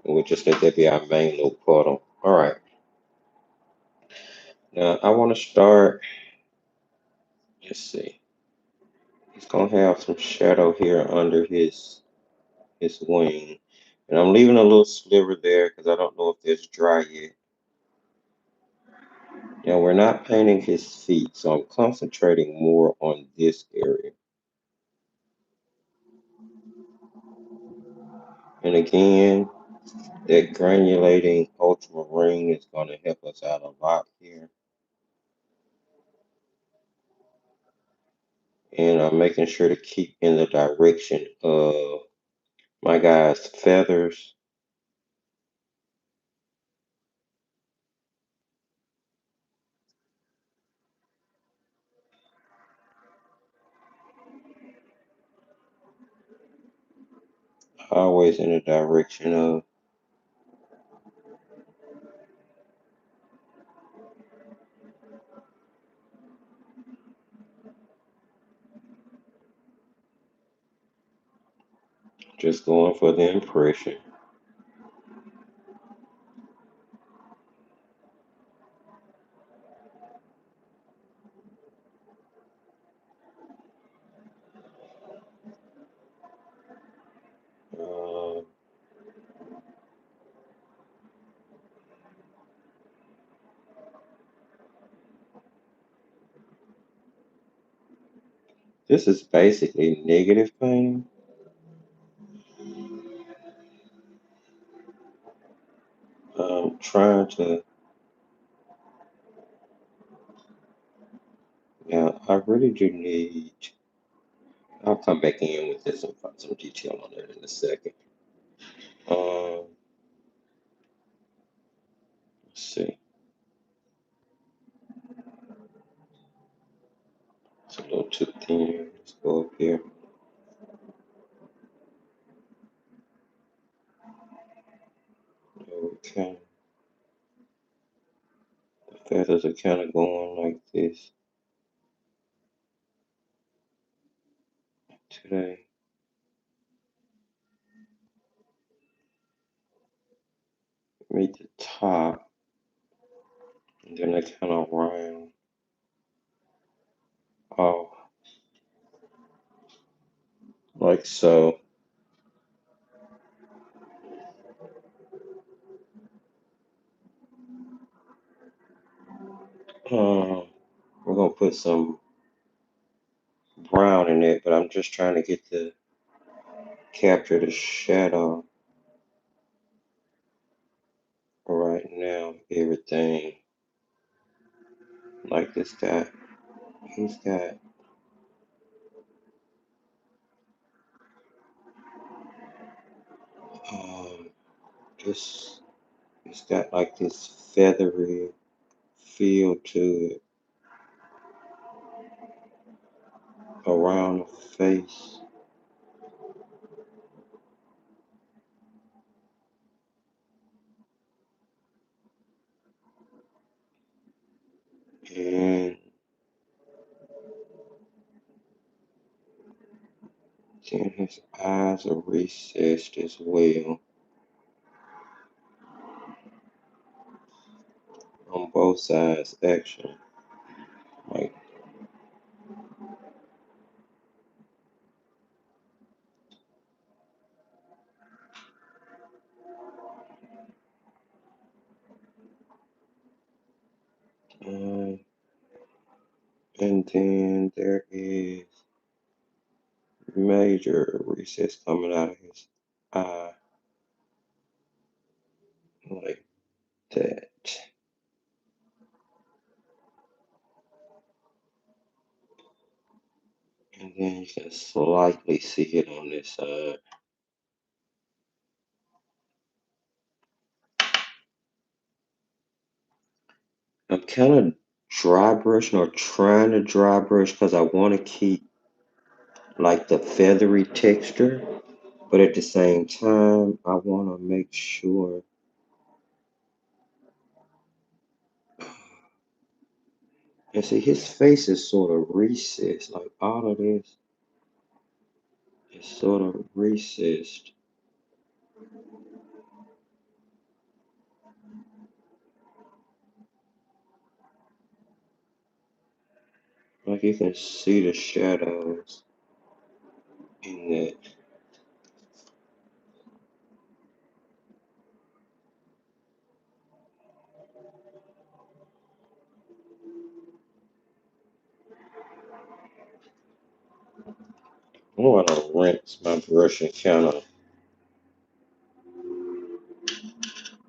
And we'll just let that be our main little puddle. All right. Now I want to start. Let's see. He's gonna have some shadow here under his wing, and I'm leaving a little sliver there because I don't know if it's dry yet. Now we're not painting his feet, so I'm concentrating more on this area. And again, that granulating ultramarine is going to help us out a lot here. And I'm making sure to keep in the direction of my guy's feathers. Always in the direction of. Just going for the impression. Uh, this is basically negative painting. I'm trying to. Now, I really do need. I'll come back in with this and put some detail on it in a second. Um, let's see. It's a little too thin. Let's go up here. Okay. The feathers are kind of going like this today. Meet the top, and then they kind of round off like so. Um, we're gonna put some brown in it, but I'm just trying to get the capture the shadow right now. Everything like this guy. He's got um this. He's got like this feathery feel to it around the face. And then his eyes are recessed as well on both sides, actually. Like, And then there is major recess coming out of his eye like that. And then you can slightly see it on this side. I'm kind of dry brushing or trying to dry brush because I want to keep like the feathery texture, but at the same time, I want to make sure. And see, his face is sort of recessed, like all of this is sort of recessed. Like you can see the shadows in that. I want to rinse my brush and kind of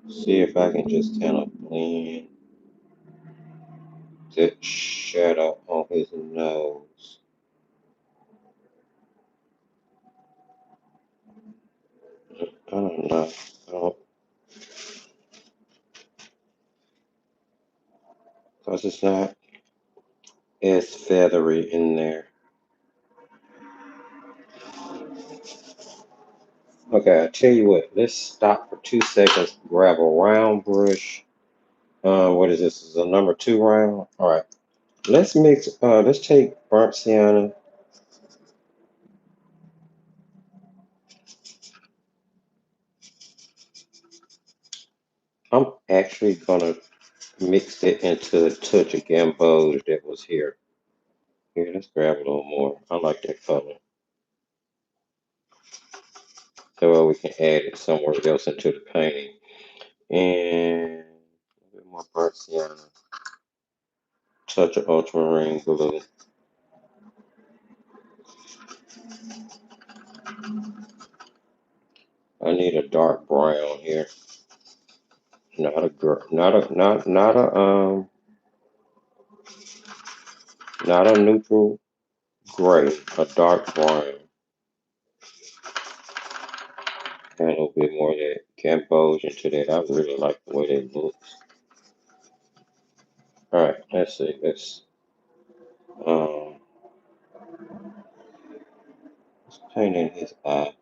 see if I can just kind of blend that shadow on his nose. I don't know. I don't, because it's not as feathery in there. Okay, I tell you what, let's stop for 2 seconds, grab a round brush. What is this? This is a number two round. All right. Let's take burnt sienna. I'm actually gonna mix it into a touch of gamboge that was here. Here, let's grab a little more. I like that color. So we can add it somewhere else into the painting. And a bit more burnt sienna. Touch of ultramarine blue. I need a dark brown here. Not a gr- not a neutral gray. A dark brown. Add a little bit more of that Camboge into that. I really like the way that looks. All right, let's see. Um, let's paint in his eye.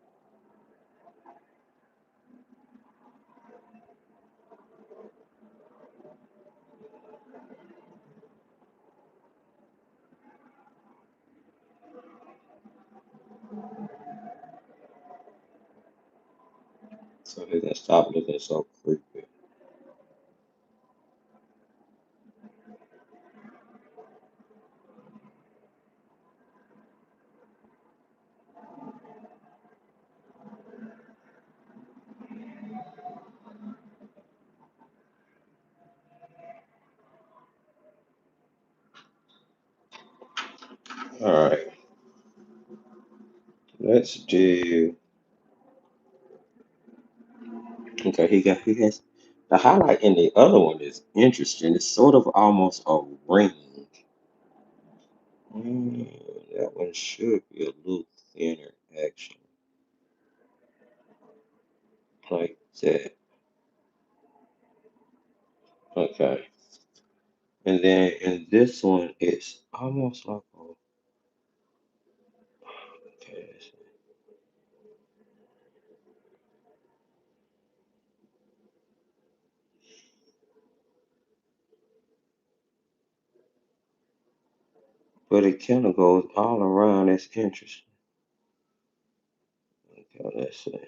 So he can stop looking so creepy. All right, let's do. Okay, he has the highlight in the other one is interesting. It's sort of almost a ring. That one should be a little thinner, actually, like that. Okay, and then in this one, it's almost like a. Okay, but it kind of goes all around. It's interesting. Okay, let's see.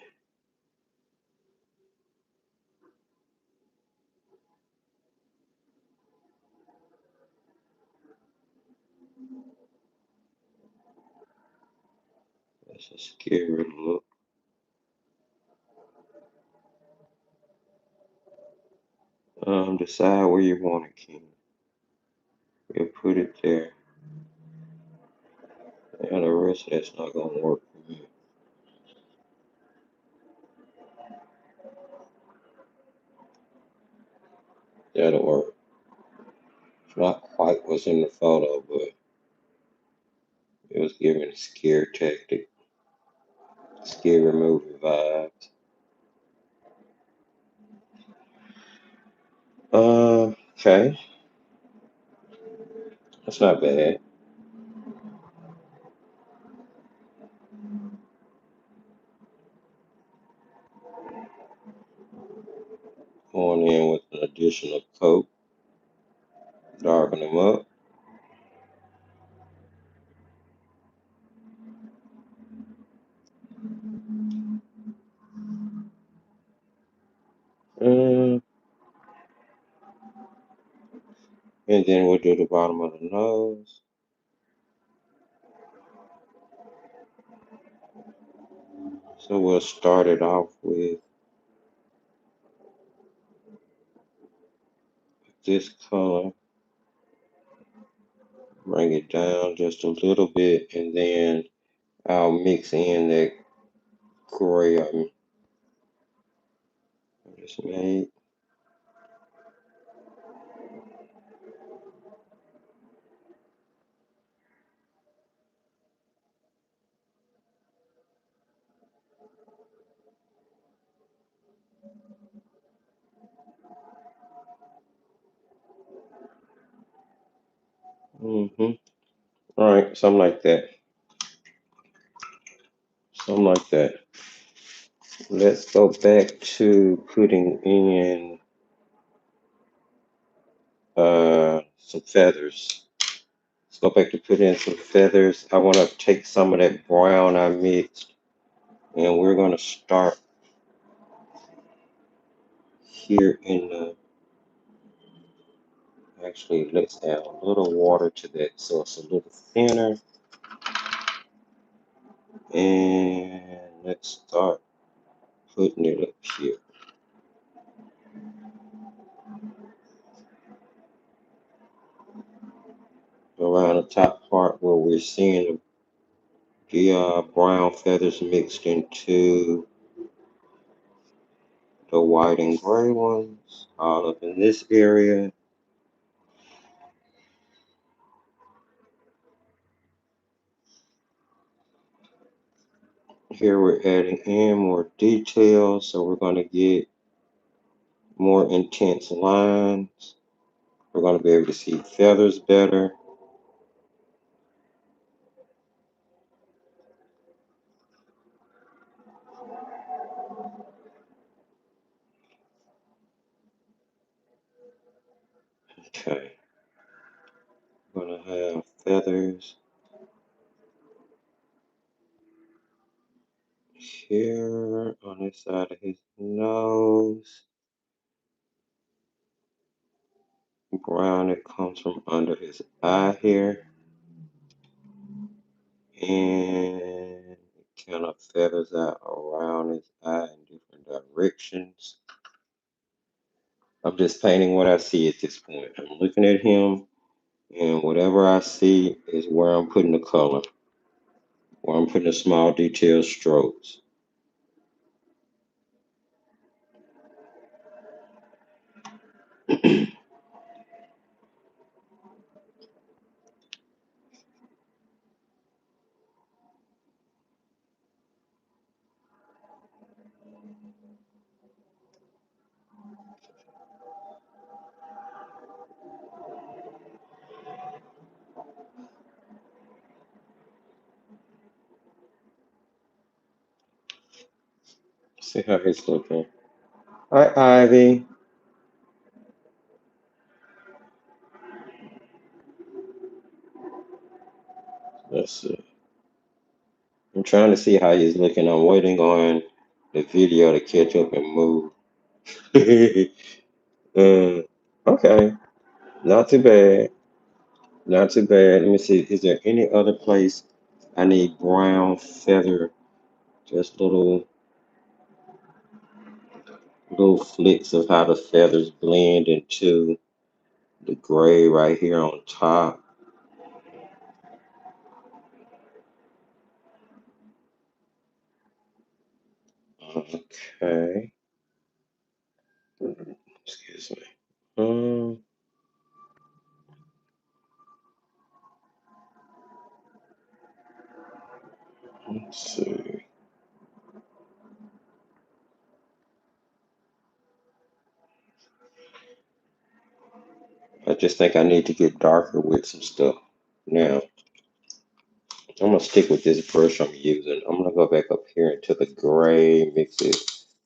That's a scary look. Decide where you want it, King. We'll put it there. And the rest of that's not gonna work for me. That'll work. It's not quite what's in the photo, but it was giving scare tactic, scary movie vibes. Okay, that's not bad. Going in with an additional coat, darken them up. Um, and then we'll do the bottom of the nose. So we'll start it off with this color, bring it down just a little bit, and then I'll mix in that gray I just made. Mm-hmm. All right, something like that. Something like that. Let's go back to putting in some feathers. Let's go back to put in some feathers. I want to take some of that brown I mixed, and we're going to start here in the. Actually, let's add a little water to that so it's a little thinner. And let's start putting it up here around the top part where we're seeing the brown feathers mixed into the white and gray ones, all up in this area. Here we're adding in more details, so we're going to get more intense lines. We're going to be able to see feathers better. Okay, we're going to have feathers here on this side of his nose. Brown that comes from under his eye here. And it kind of feathers out around his eye in different directions. I'm just painting what I see at this point. I'm looking at him, and whatever I see is where I'm putting the color, where I'm putting the small detail strokes. See how he's looking. Hi, Ivy. Let's see. I'm trying to see how he's looking. I'm waiting on the video to catch up and move. um, okay, not too bad. Not too bad. Let me see. Is there any other place I need brown feather? Just little flicks of how the feathers blend into the gray right here on top. Okay. Excuse me. Let's see. I just think I need to get darker with some stuff. Now, I'm gonna stick with this brush I'm using. I'm gonna go back up here into the gray, mix it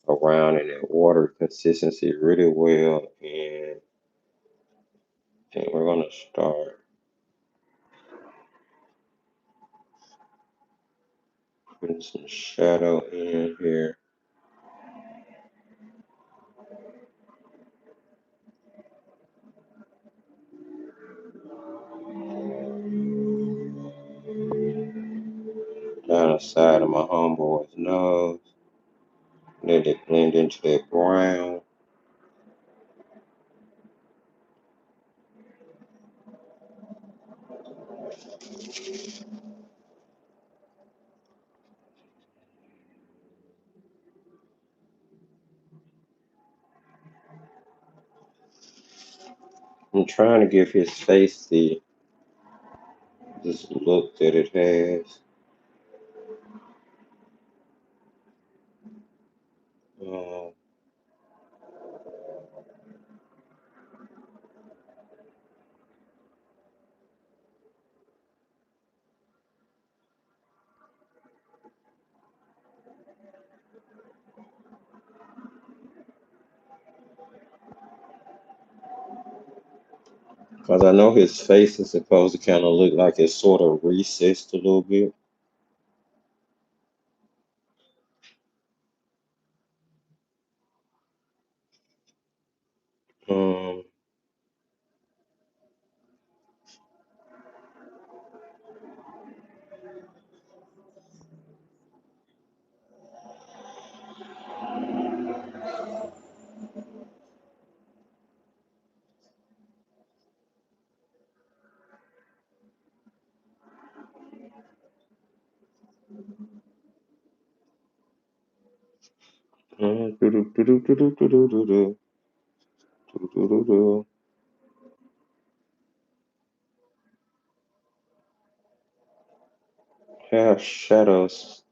around in that water consistency really well, and then we're gonna start putting some shadow in here. Down the side of my homeboy's nose. Let it blend into that brown. I'm trying to give his face this look that it has. Um, Cause I know his face is supposed to kind of look like it's sort of recessed a little bit. Um, do-do-do-do-do-do-do-do-do-do, do-do-do-do. Have shadows.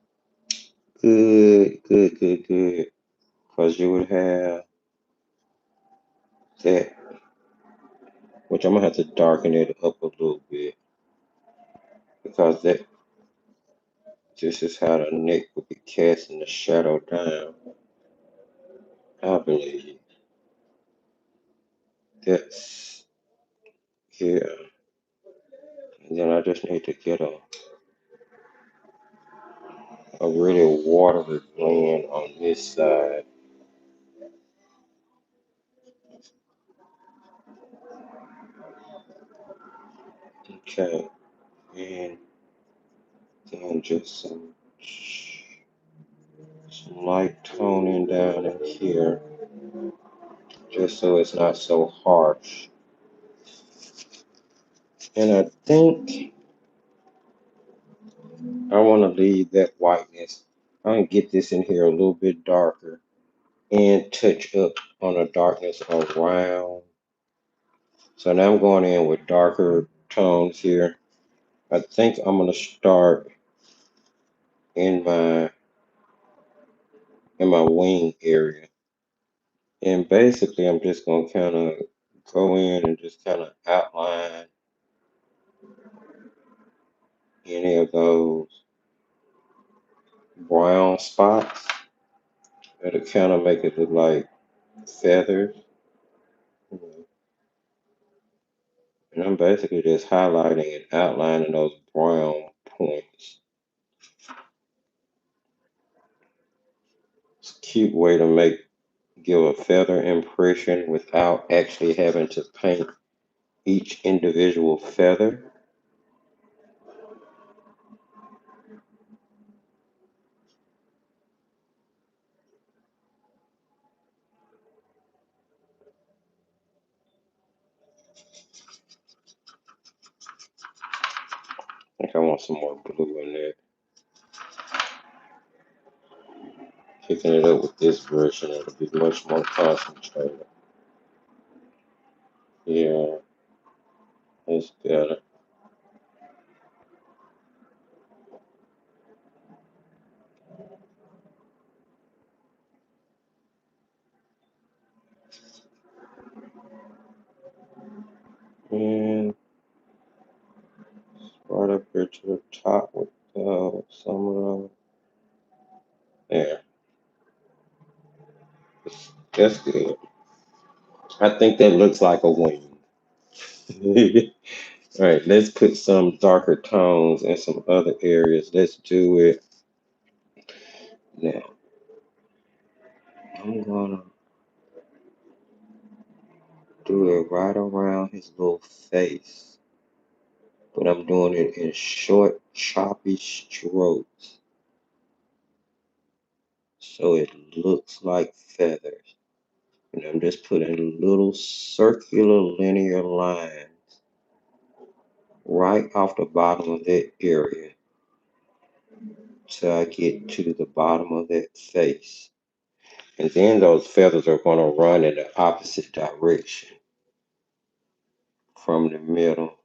Good, good, good, good. Cause you would have that, which I'm gonna have to darken it up a little bit because that this is how the neck would be casting the shadow down. I believe that's yeah. And then I just need to get a really watery blend on this side. Okay, and then just some light toning down in here, just so it's not so harsh. And I think I want to leave that whiteness. I'm gonna get this in here a little bit darker and touch up on the darkness around. So now I'm going in with darker tones here. I think I'm gonna start in my wing area. And basically I'm just gonna kind of go in and just kind of outline any of those brown spots. It'll kind of make it look like feathers. You know. And I'm basically just highlighting and outlining those brown points. It's a cute way to give a feather impression without actually having to paint each individual feather. I think I want some more blue in there. Picking it up with this version, it'll be much more concentrated. Yeah, it's better. And right up here to the top with some of the, there. That's good. I think that looks like a wing. All right, let's put some darker tones in some other areas. Let's do it now. I'm gonna do it right around his little face, but I'm doing it in short, choppy strokes so it looks like feathers. And I'm just putting little circular linear lines right off the bottom of that area till I get to the bottom of that face. And then those feathers are going to run in the opposite direction from the middle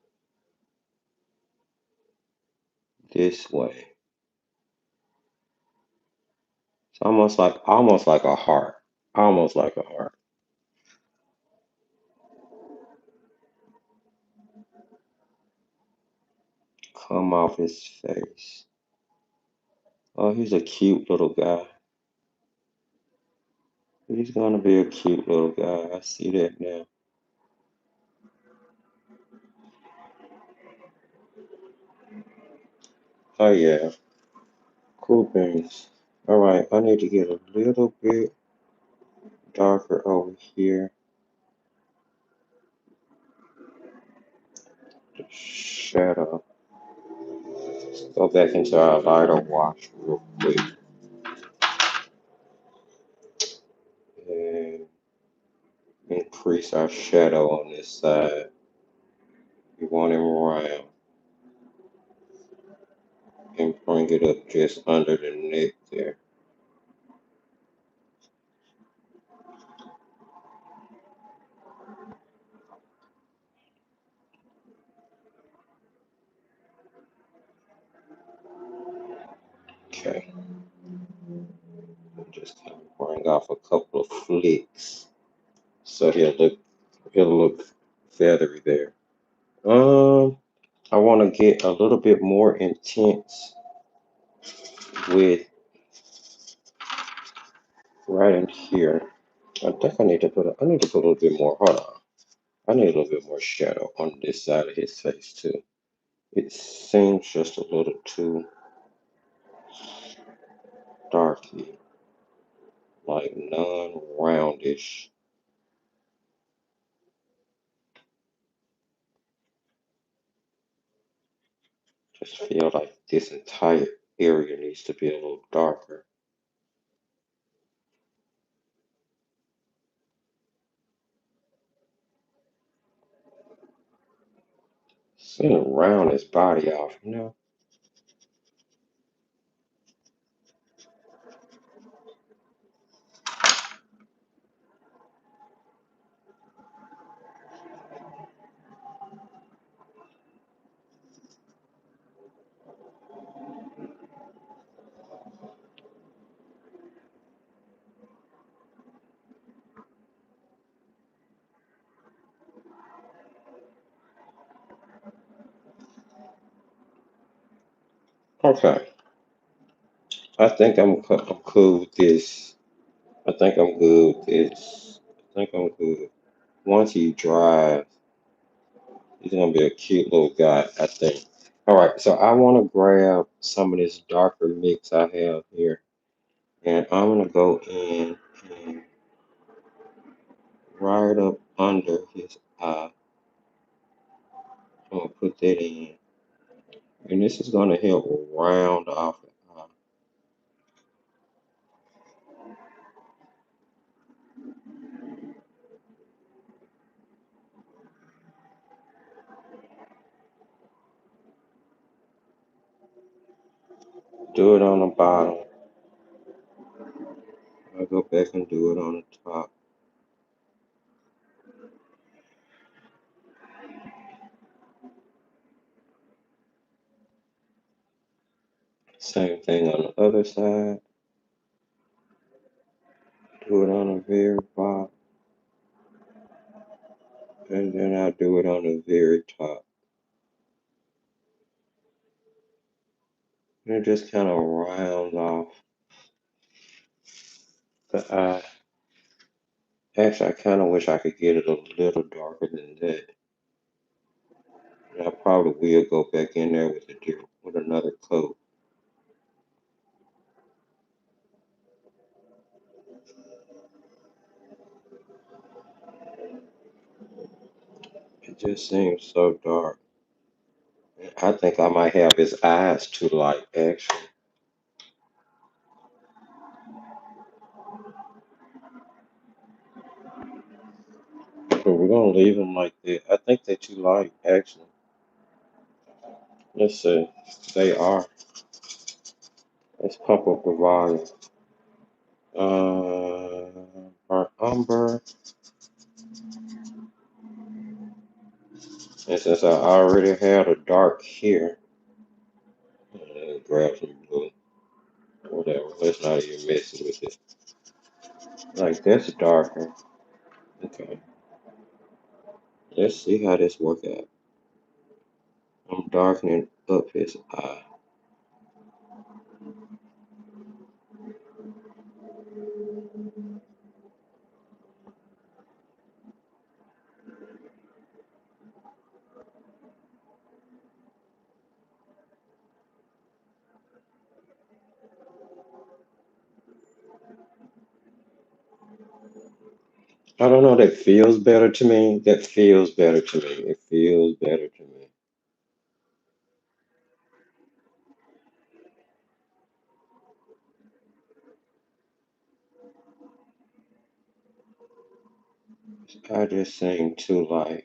this way. It's almost like a heart. Almost like a heart. Come off his face. Oh, he's a cute little guy. He's gonna be a cute little guy. I see that now. Oh yeah, cool beans. All right, I need to get a little bit darker over here. The shadow. Let's go back into our lighter wash real quick and increase our shadow on this side. We want him round and bring it up just under the neck there. Okay, just kind of bring off a couple of flicks so he'll look feathery there. Um, I want to get a little bit more intense with right in here. I think I need to put a little bit more. Hold on. I need a little bit more shadow on this side of his face too. It seems just a little too darky, like non-roundish. Just feel like this entire area needs to be a little darker. Sort of round his body off, you know? Okay, I think I'm cool with this. I think I'm good with this. I think I'm good. Once he dries, he's gonna be a cute little guy, I think. All right, so I want to grab some of this darker mix I have here, and I'm gonna go in and right up under his eye. I'm gonna put that in, and this is gonna help round off the eye. Do it on the bottom. back and do it on the top. Same thing on the other side. Do it on the very bottom. And then I'll do it on the very top. And it just kind of rounds off the eye. Actually, I kind of wish I could get it a little darker than that. And I probably will go back in there with with another coat. It just seems so dark. I think I might have his eyes too light, actually. But we're gonna leave him like that. I think they're too light, actually. Let's see. They are. Let's pump up the volume. Our umber. And since I already had a dark here, grab some blue. Whatever. Let's not even mess with it. Like that's darker. Okay. Let's see how this work out. I'm darkening up his eye. I don't know. That feels better to me. That feels better to me. It feels better to me. I just seem too light.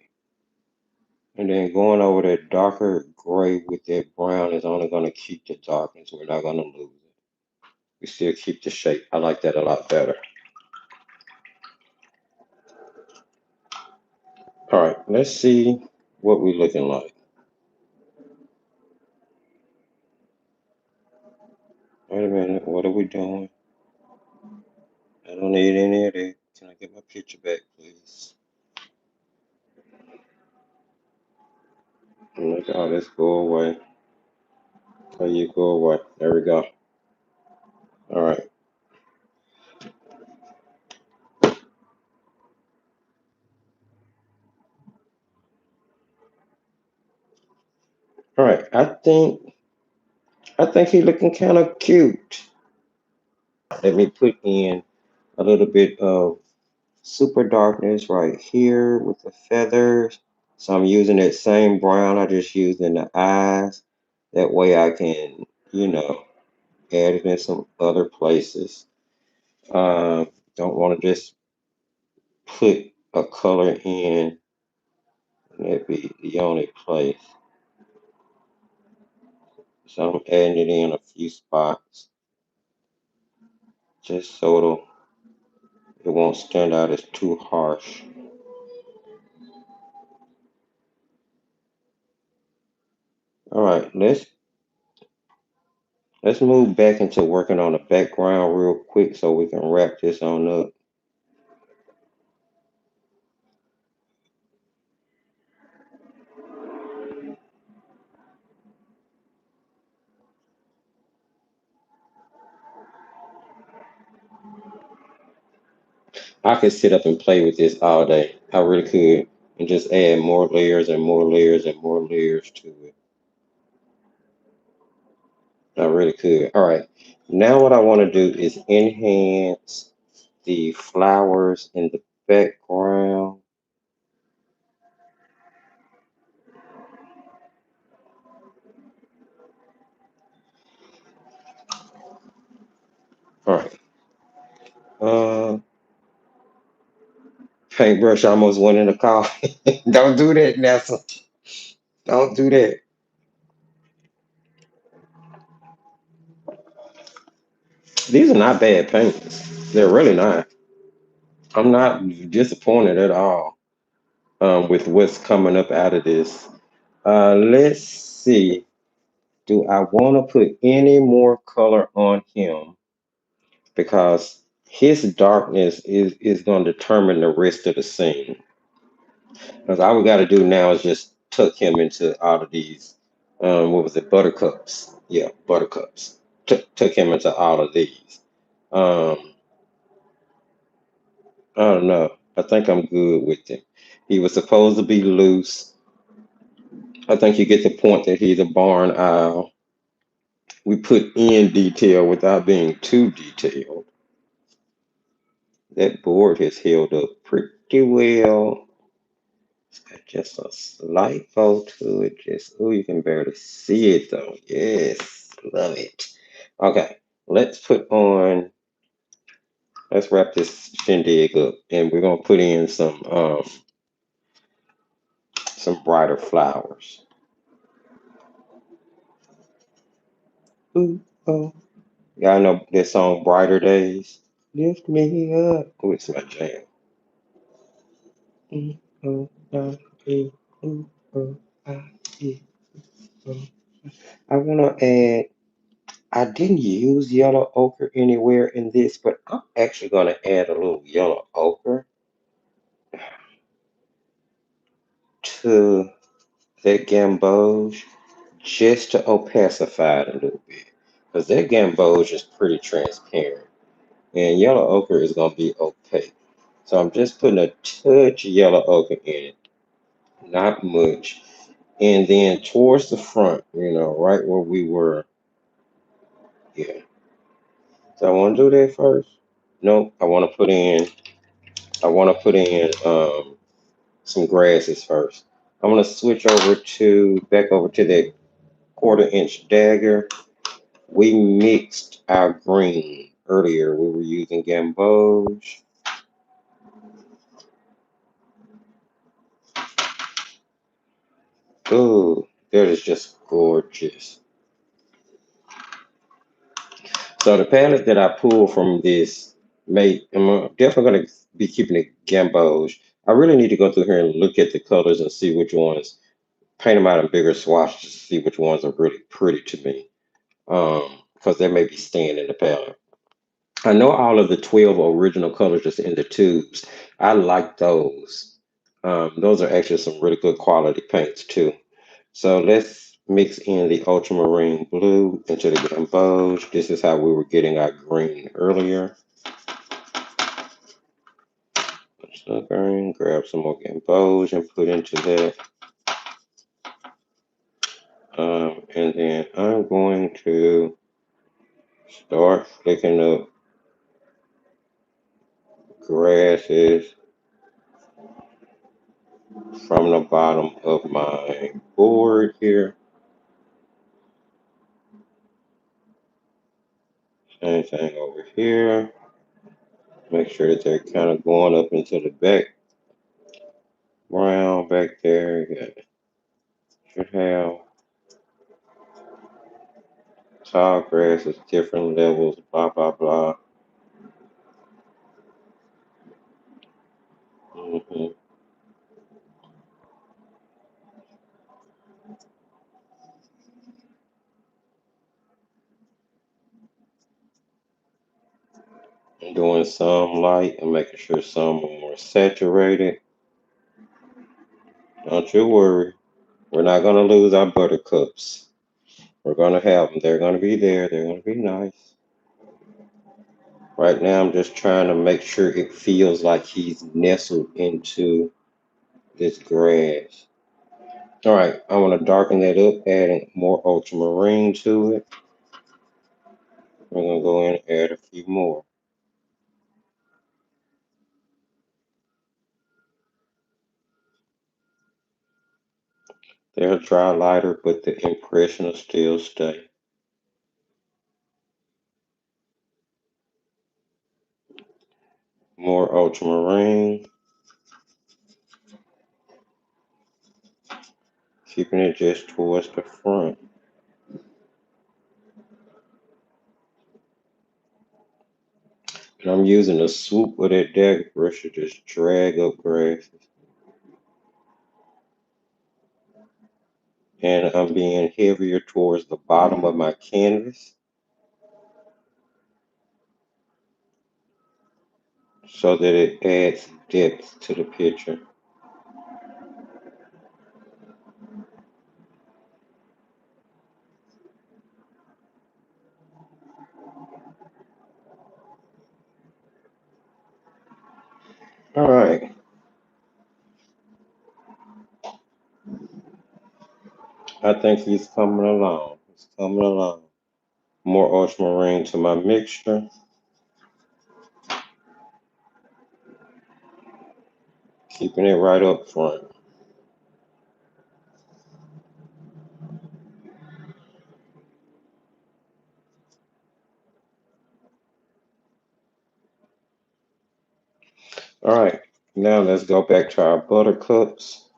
And then going over that darker gray with that brown is only going to keep the darkness. We're not going to lose it. We still keep the shape. I like that a lot better. All right, let's see what we're looking like. Wait a minute, what are we doing? I don't need any of that. Can I get my picture back, please? Look, oh, let's go away. There you go away. There we go. All right. All right. I think he's looking kind of cute. Let me put in a little bit of super darkness right here with the feathers. So I'm using that same brown I just used in the eyes. That way I can, you know, add it in some other places. Don't want to just put a color in and that be the only place. So I'm adding it in a few spots just so it won't stand out as too harsh. All right, let's move back into working on the background real quick so we can wrap this on up. I could sit up and play with this all day. I really could, and just add more layers and more layers and more layers to it. I really could. All right. Now what I want to do is enhance the flowers in the background. All right. Uh, paintbrush almost went in the car. Don't do that, Nessa. Don't do that. These are not bad paints. They're really not. I'm not disappointed at all with what's coming up out of this. Let's see. Do I want to put any more color on him? Because his darkness is going to determine the rest of the scene. Because all we got to do now is just tuck him into all of these. What was it? Buttercups. Yeah, buttercups. Tuck him into all of these. Um, I don't know. I think I'm good with him. He was supposed to be loose. I think you get the point that he's a barn owl. We put in detail without being too detailed. That board has held up pretty well. It's got just a slight fold to it. Just, oh, you can barely see it though. Yes, love it. Okay, let's put on, let's wrap this shindig up and we're gonna put in some brighter flowers. Ooh, oh. Y'all know that song Brighter Days? Lift me up. Oh, it's my jam. Mm, oh, e, ooh, oh, e, oh. I want to add, I didn't use yellow ochre anywhere in this, but I'm actually going to add a little yellow ochre to that gamboge just to opacify it a little bit. Because that gamboge is pretty transparent. And yellow ochre is going to be opaque. So I'm just putting a touch of yellow ochre in it, not much. And then towards the front, right where we were. Yeah. So I want to do that first. Nope. I want to put in some grasses first. I'm going to switch back over to that 1/4 inch dagger. We mixed our green earlier. We were using gamboge. Ooh, that is just gorgeous. So the palette that I pulled from this I'm definitely going to be keeping it gamboge. I really need to go through here and look at the colors and see which ones, paint them out in bigger swatches to see which ones are really pretty to me. Because they may be staying in the palette. I know all of the 12 original colors that's in the tubes. I like those. Those are actually some really good quality paints too. So let's mix in the ultramarine blue into the gamboge. This is how we were getting our green earlier. So green, grab some more gamboge and put into that. And then I'm going to start flicking up grasses from the bottom of my board here. Same thing over here. Make sure that they're kind of going up into the background back there. You should have tall grasses, different levels, blah, blah, blah. hmm I'm doing some light and making sure some are more saturated. Don't you worry. We're not going to lose our buttercups. We're going to have them. They're going to be there. They're going to be nice. Right now, I'm just trying to make sure it feels like he's nestled into this grass. All right, I want to darken that up, adding more ultramarine to it. We're going to go in and add a few more. They'll dry lighter, but the impression will still stay. More ultramarine, keeping it just towards the front. I'm using a swoop of that dagger brush to just drag up grasses. And I'm being heavier towards the bottom of my canvas so that it adds depth to the picture. All right, I think he's coming along. He's coming along. More ultramarine to my mixture, keeping it right up front. All right, now let's go back to our buttercups.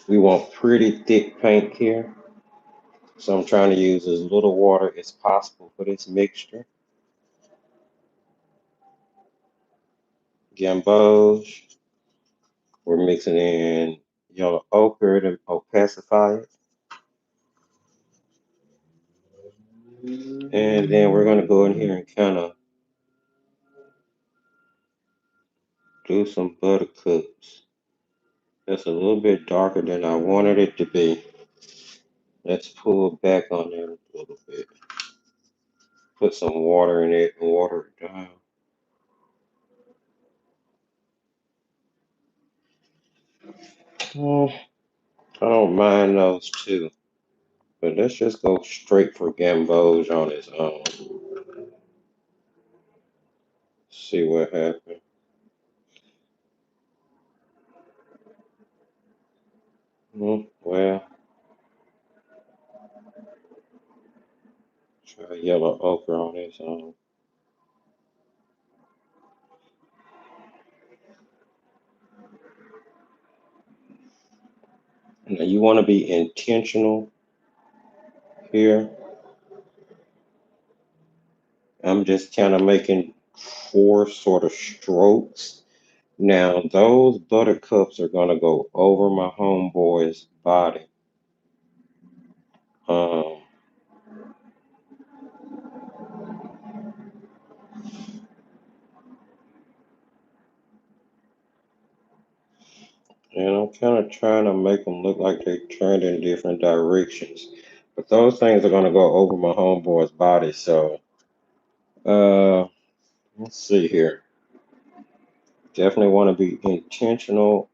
We want pretty thick paint here, so I'm trying to use as little water as possible for this mixture. Gamboge, we're mixing in yellow ochre to opacify it. And then we're going to go in here and kind of do some buttercups. That's a little bit darker than I wanted it to be. Let's pull back on there a little bit. Put some water in it and water it down. Oh, I don't mind those too. But let's just go straight for Gamboge on its own. See what happens. Well, try yellow ochre on its own. Now you want to be intentional here. I'm just kind of making four sort of strokes. Now those buttercups are gonna go over my homeboy's body. Um, and I'm kind of trying to make them look like they turned in different directions. But those things are gonna go over my homeboy's body. So, uh, let's see here. Definitely want to be intentional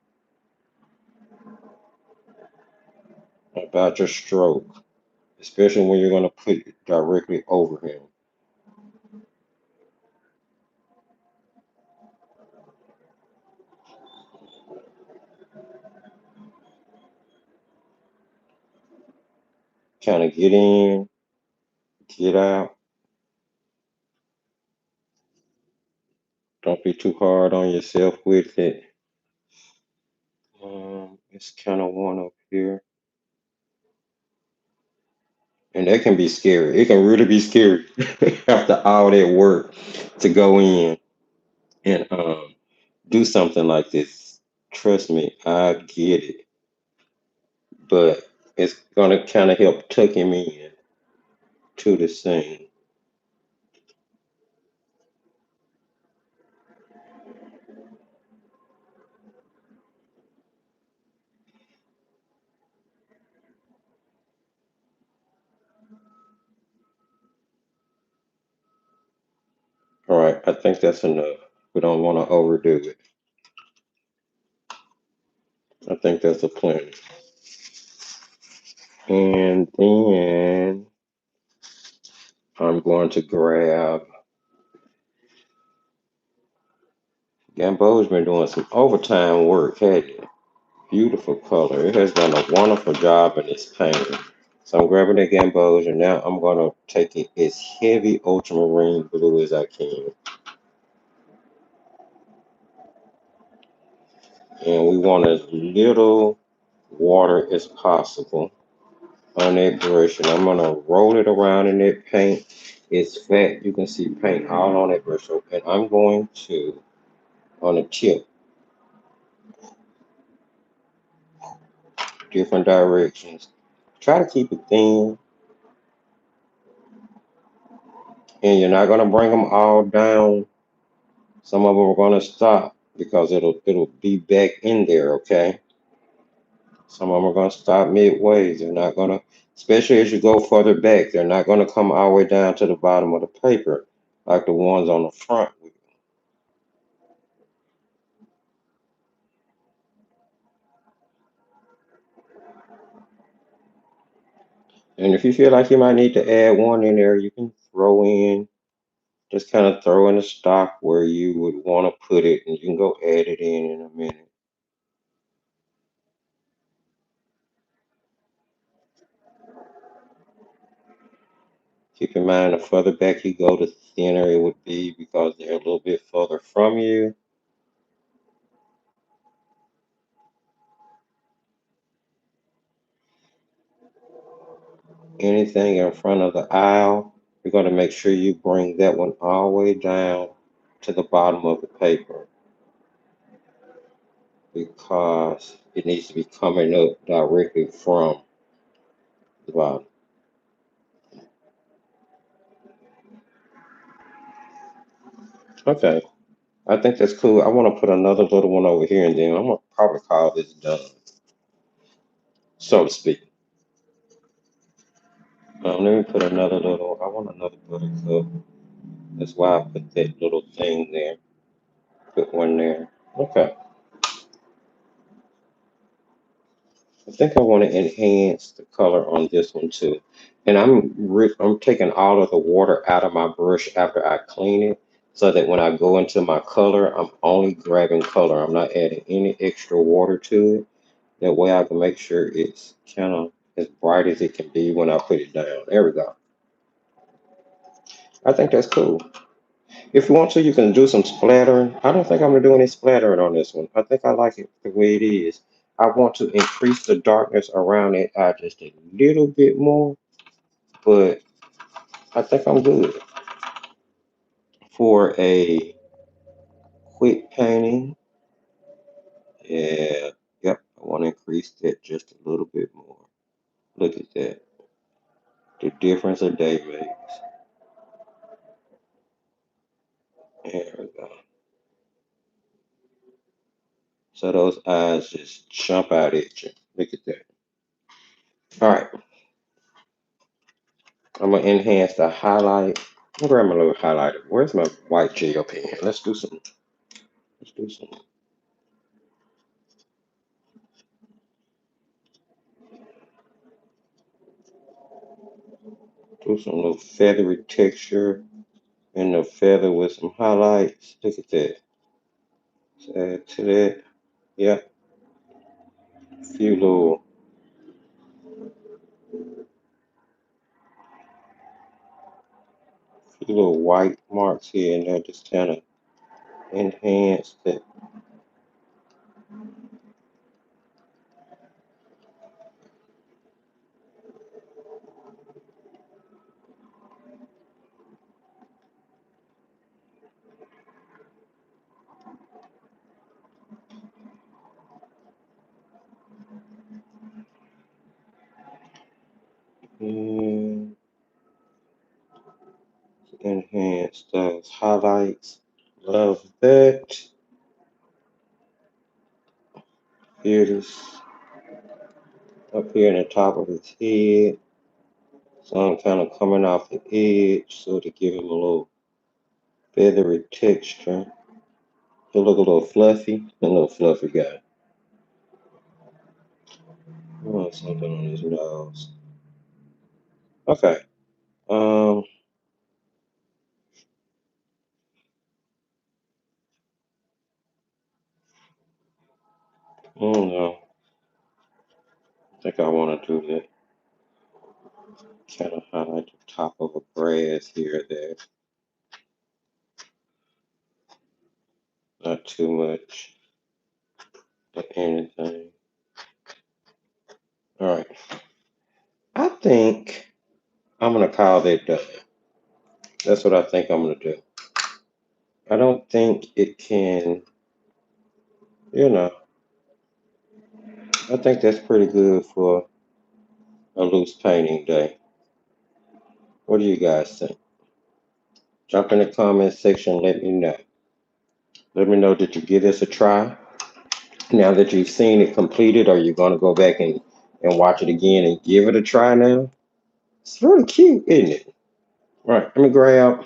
about your stroke, especially when you're gonna put it directly over him. Kind of get in, get out. Don't be too hard on yourself with it. It's kind of one up here. And that can be scary. It can really be scary after all that work to go in and do something like this. Trust me, I get it. But it's gonna kind of help tuck him in to the scene. All right, I think that's enough. We don't want to overdo it. I think that's a plenty. And then I'm going to grab Gambo's been doing some overtime work, hasn't it? Beautiful color. It has done a wonderful job in this painting. So I'm grabbing the Gamboge and now I'm going to take it as heavy ultramarine blue as I can. And we want as little water as possible on that brush. And I'm going to roll it around in that paint. It's fat. You can see paint all on that brush. So, and I'm going to, on the tip, different directions. Try to keep it thin, and you're not going to bring them all down. Some of them are going to stop because it'll be back in there, okay? Some of them are going to stop midway. They're not going to, especially as you go further back, they're not going to come all the way down to the bottom of the paper like the ones on the front. And if you feel like you might need to add one in there, you can throw in, just kind of throw in the stock where you would want to put it, and you can go add it in a minute. Keep in mind, the further back you go, the thinner it would be because they're a little bit further from you. Anything in front of the aisle, you're going to make sure you bring that one all the way down to the bottom of the paper because it needs to be coming up directly from the bottom. Okay, I think that's cool. I want to put another little one over here, and then I'm going to probably call this done, so to speak. Let me put another little, I want another buttercup. That's why I put that little thing there. Put one there. Okay. I think I want to enhance the color on this one too. And I'm taking all of the water out of my brush after I clean it so that when I go into my color, I'm only grabbing color. I'm not adding any extra water to it. That way I can make sure it's kind of as bright as it can be when I put it down. There we go. I think that's cool. If you want to, you can do some splattering. I don't think I'm gonna do any splattering on this one. I think I like it the way it is. I want to increase the darkness around it eye just a little bit more, but I think I'm good for a quick painting. Yeah, yep. I want to increase that just a little bit more. Look at that. The difference a day makes. There we go. So those eyes just jump out at you. Look at that. All right. I'm gonna enhance the highlight. I'm gonna grab my little highlighter. Where's my white gel pen? Let's do some do some little feathery texture in the feather with some highlights. Look at that. Let's add to that. Yep. A few little white marks here and there just kind of enhance that. And enhance those highlights. Love that. Here it is up here in the top of his head. So I'm kind of coming off the edge so to give him a little feathery texture. He'll look a little fluffy guy. I want something on his nose. Okay. Um, I don't know. I think I want to do that. Kind of highlight the top of a grass here or there. Not too much of anything. All right. I think I'm gonna call that done. That's what I think I'm gonna do. I don't think it can, you know, I think that's pretty good for a loose painting day. What do you guys think? Jump in the comment section, let me know. Let me know, did you give this a try? Now that you've seen it completed, are you gonna go back and watch it again and give it a try now? It's really cute, isn't it? Right, let me grab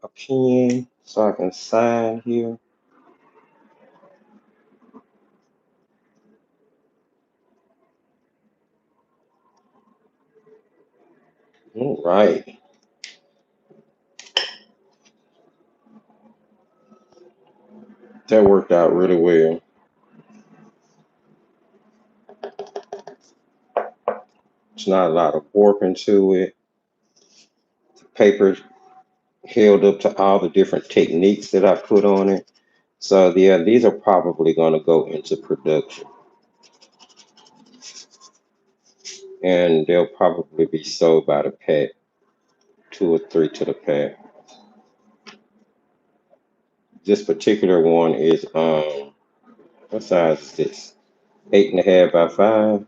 a pen so I can sign here. All right. That worked out really well. It's not a lot of warping to it. The paper held up to all the different techniques that I put on it. So yeah, these are probably going to go into production, and they'll probably be sold by the pack, 2 or 3 to the pack. This particular one is what size is this? 8.5 by 5.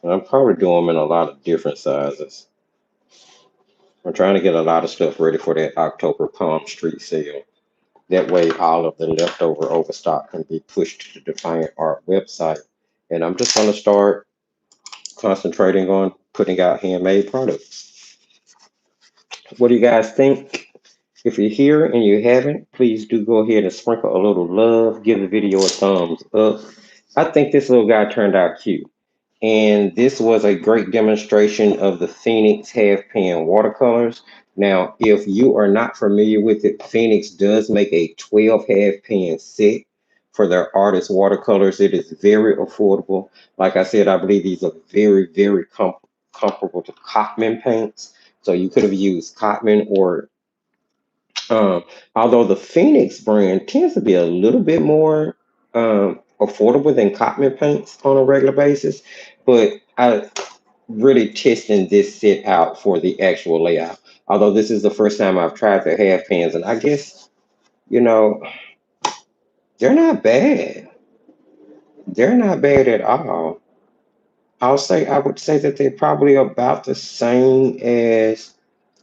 And I'm probably doing them in a lot of different sizes. I'm trying to get a lot of stuff ready for that October Palm Street sale. That way, all of the leftover overstock can be pushed to the Defiant Art website. And I'm just going to start concentrating on putting out handmade products. What do you guys think? If you're here and you haven't, please do go ahead and sprinkle a little love. Give the video a thumbs up. I think this little guy turned out cute. And this was a great demonstration of the Phoenix half pan watercolors. Now, if you are not familiar with it, Phoenix does make a 12 half pan set for their artist watercolors. It is very affordable. Like I said, I believe these are very, very comparable to Cotman paints. So you could have used Cotman or um, although the Phoenix brand tends to be a little bit more affordable than Cotman paints on a regular basis, but I really testing this set out for the actual layout. Although this is the first time I've tried their half pans, and I guess you know they're not bad. They're not bad at all. I would say that they're probably about the same as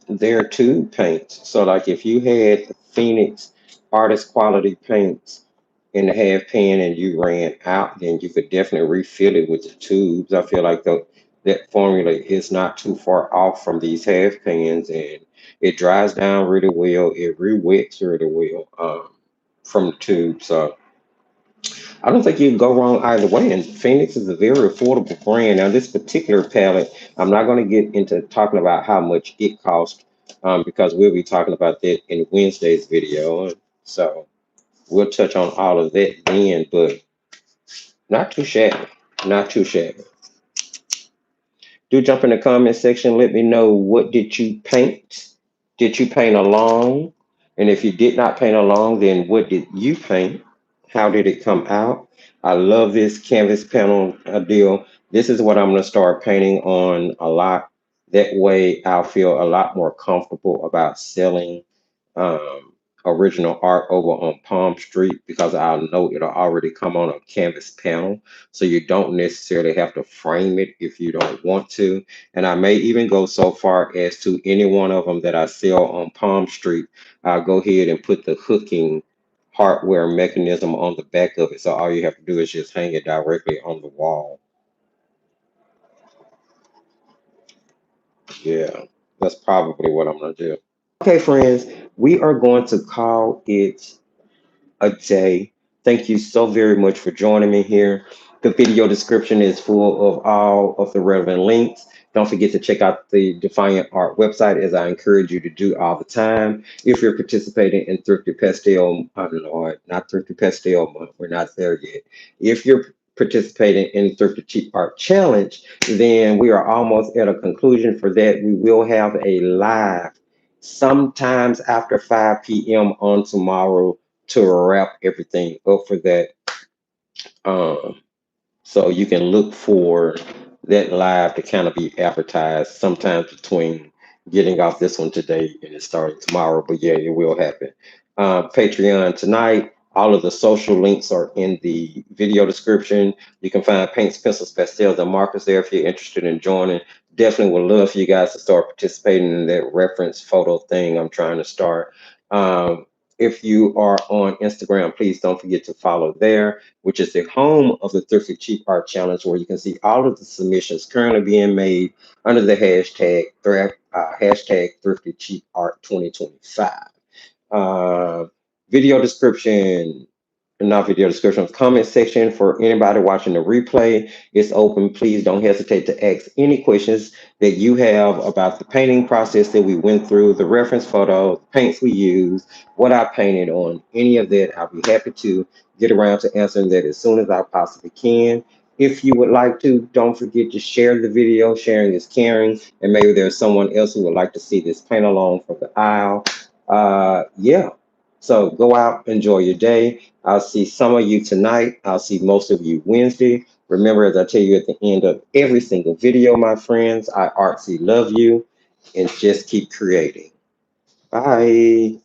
their tube paints. So like if you had the Phoenix artist quality paints in the half pan and you ran out, then you could definitely refill it with the tubes. I feel like that formula is not too far off from these half pans, and it dries down really well. It re-wets really well from the tube. So I don't think you can go wrong either way. And Phoenix is a very affordable brand. Now, this particular palette, I'm not going to get into talking about how much it cost because we'll be talking about that in Wednesday's video. So we'll touch on all of that then, but not too shabby. Not too shabby. Do jump in the comment section. Let me know, what did you paint? Did you paint along? And if you did not paint along, then what did you paint? How did it come out? I love this canvas panel deal. This is what I'm going to start painting on a lot. That way I'll feel a lot more comfortable about selling um, original art over on Palm Street, because I'll know it'll already come on a canvas panel. So you don't necessarily have to frame it if you don't want to. And I may even go so far as to, any one of them that I sell on Palm Street, I'll go ahead and put the hooking hardware mechanism on the back of it. So all you have to do is just hang it directly on the wall. Yeah, that's probably what I'm going to do. Okay, friends, we are going to call it a day. Thank you so very much for joining me here. The video description is full of all of the relevant links. Don't forget to check out the Defiant Art website, as I encourage you to do all the time. If you're participating in Thrifty Pastel, Lord, not Thrifty Pastel month, we're not there yet. If you're participating in Thrifty Cheap Art Challenge, then we are almost at a conclusion for that. We will have a live sometimes after 5 p.m. on tomorrow to wrap everything up for that. Um, so you can look for that live to kind of be advertised sometimes between getting off this one today and it starting tomorrow. But yeah, it will happen. Patreon tonight. All of the social links are in the video description. You can find paints, pencils, pastels, and markers there if you're interested in joining. Definitely would love for you guys to start participating in that reference photo thing I'm trying to start. If you are on Instagram, please don't forget to follow there, which is the home of the Thrifty Cheap Art Challenge, where you can see all of the submissions currently being made under the hashtag Thrifty Cheap Art 2025. Uh, Video description, not video description, comment section for anybody watching the replay is open. Please don't hesitate to ask any questions that you have about the painting process that we went through, the reference photos, the paints we used, what I painted on, any of that. I'll be happy to get around to answering that as soon as I possibly can. If you would like to, don't forget to share the video. Sharing is caring, and maybe there's someone else who would like to see this paint along for the aisle. Yeah. So go out, enjoy your day. I'll see some of you tonight. I'll see most of you Wednesday. Remember, as I tell you at the end of every single video, my friends, I artsy love you and just keep creating. Bye.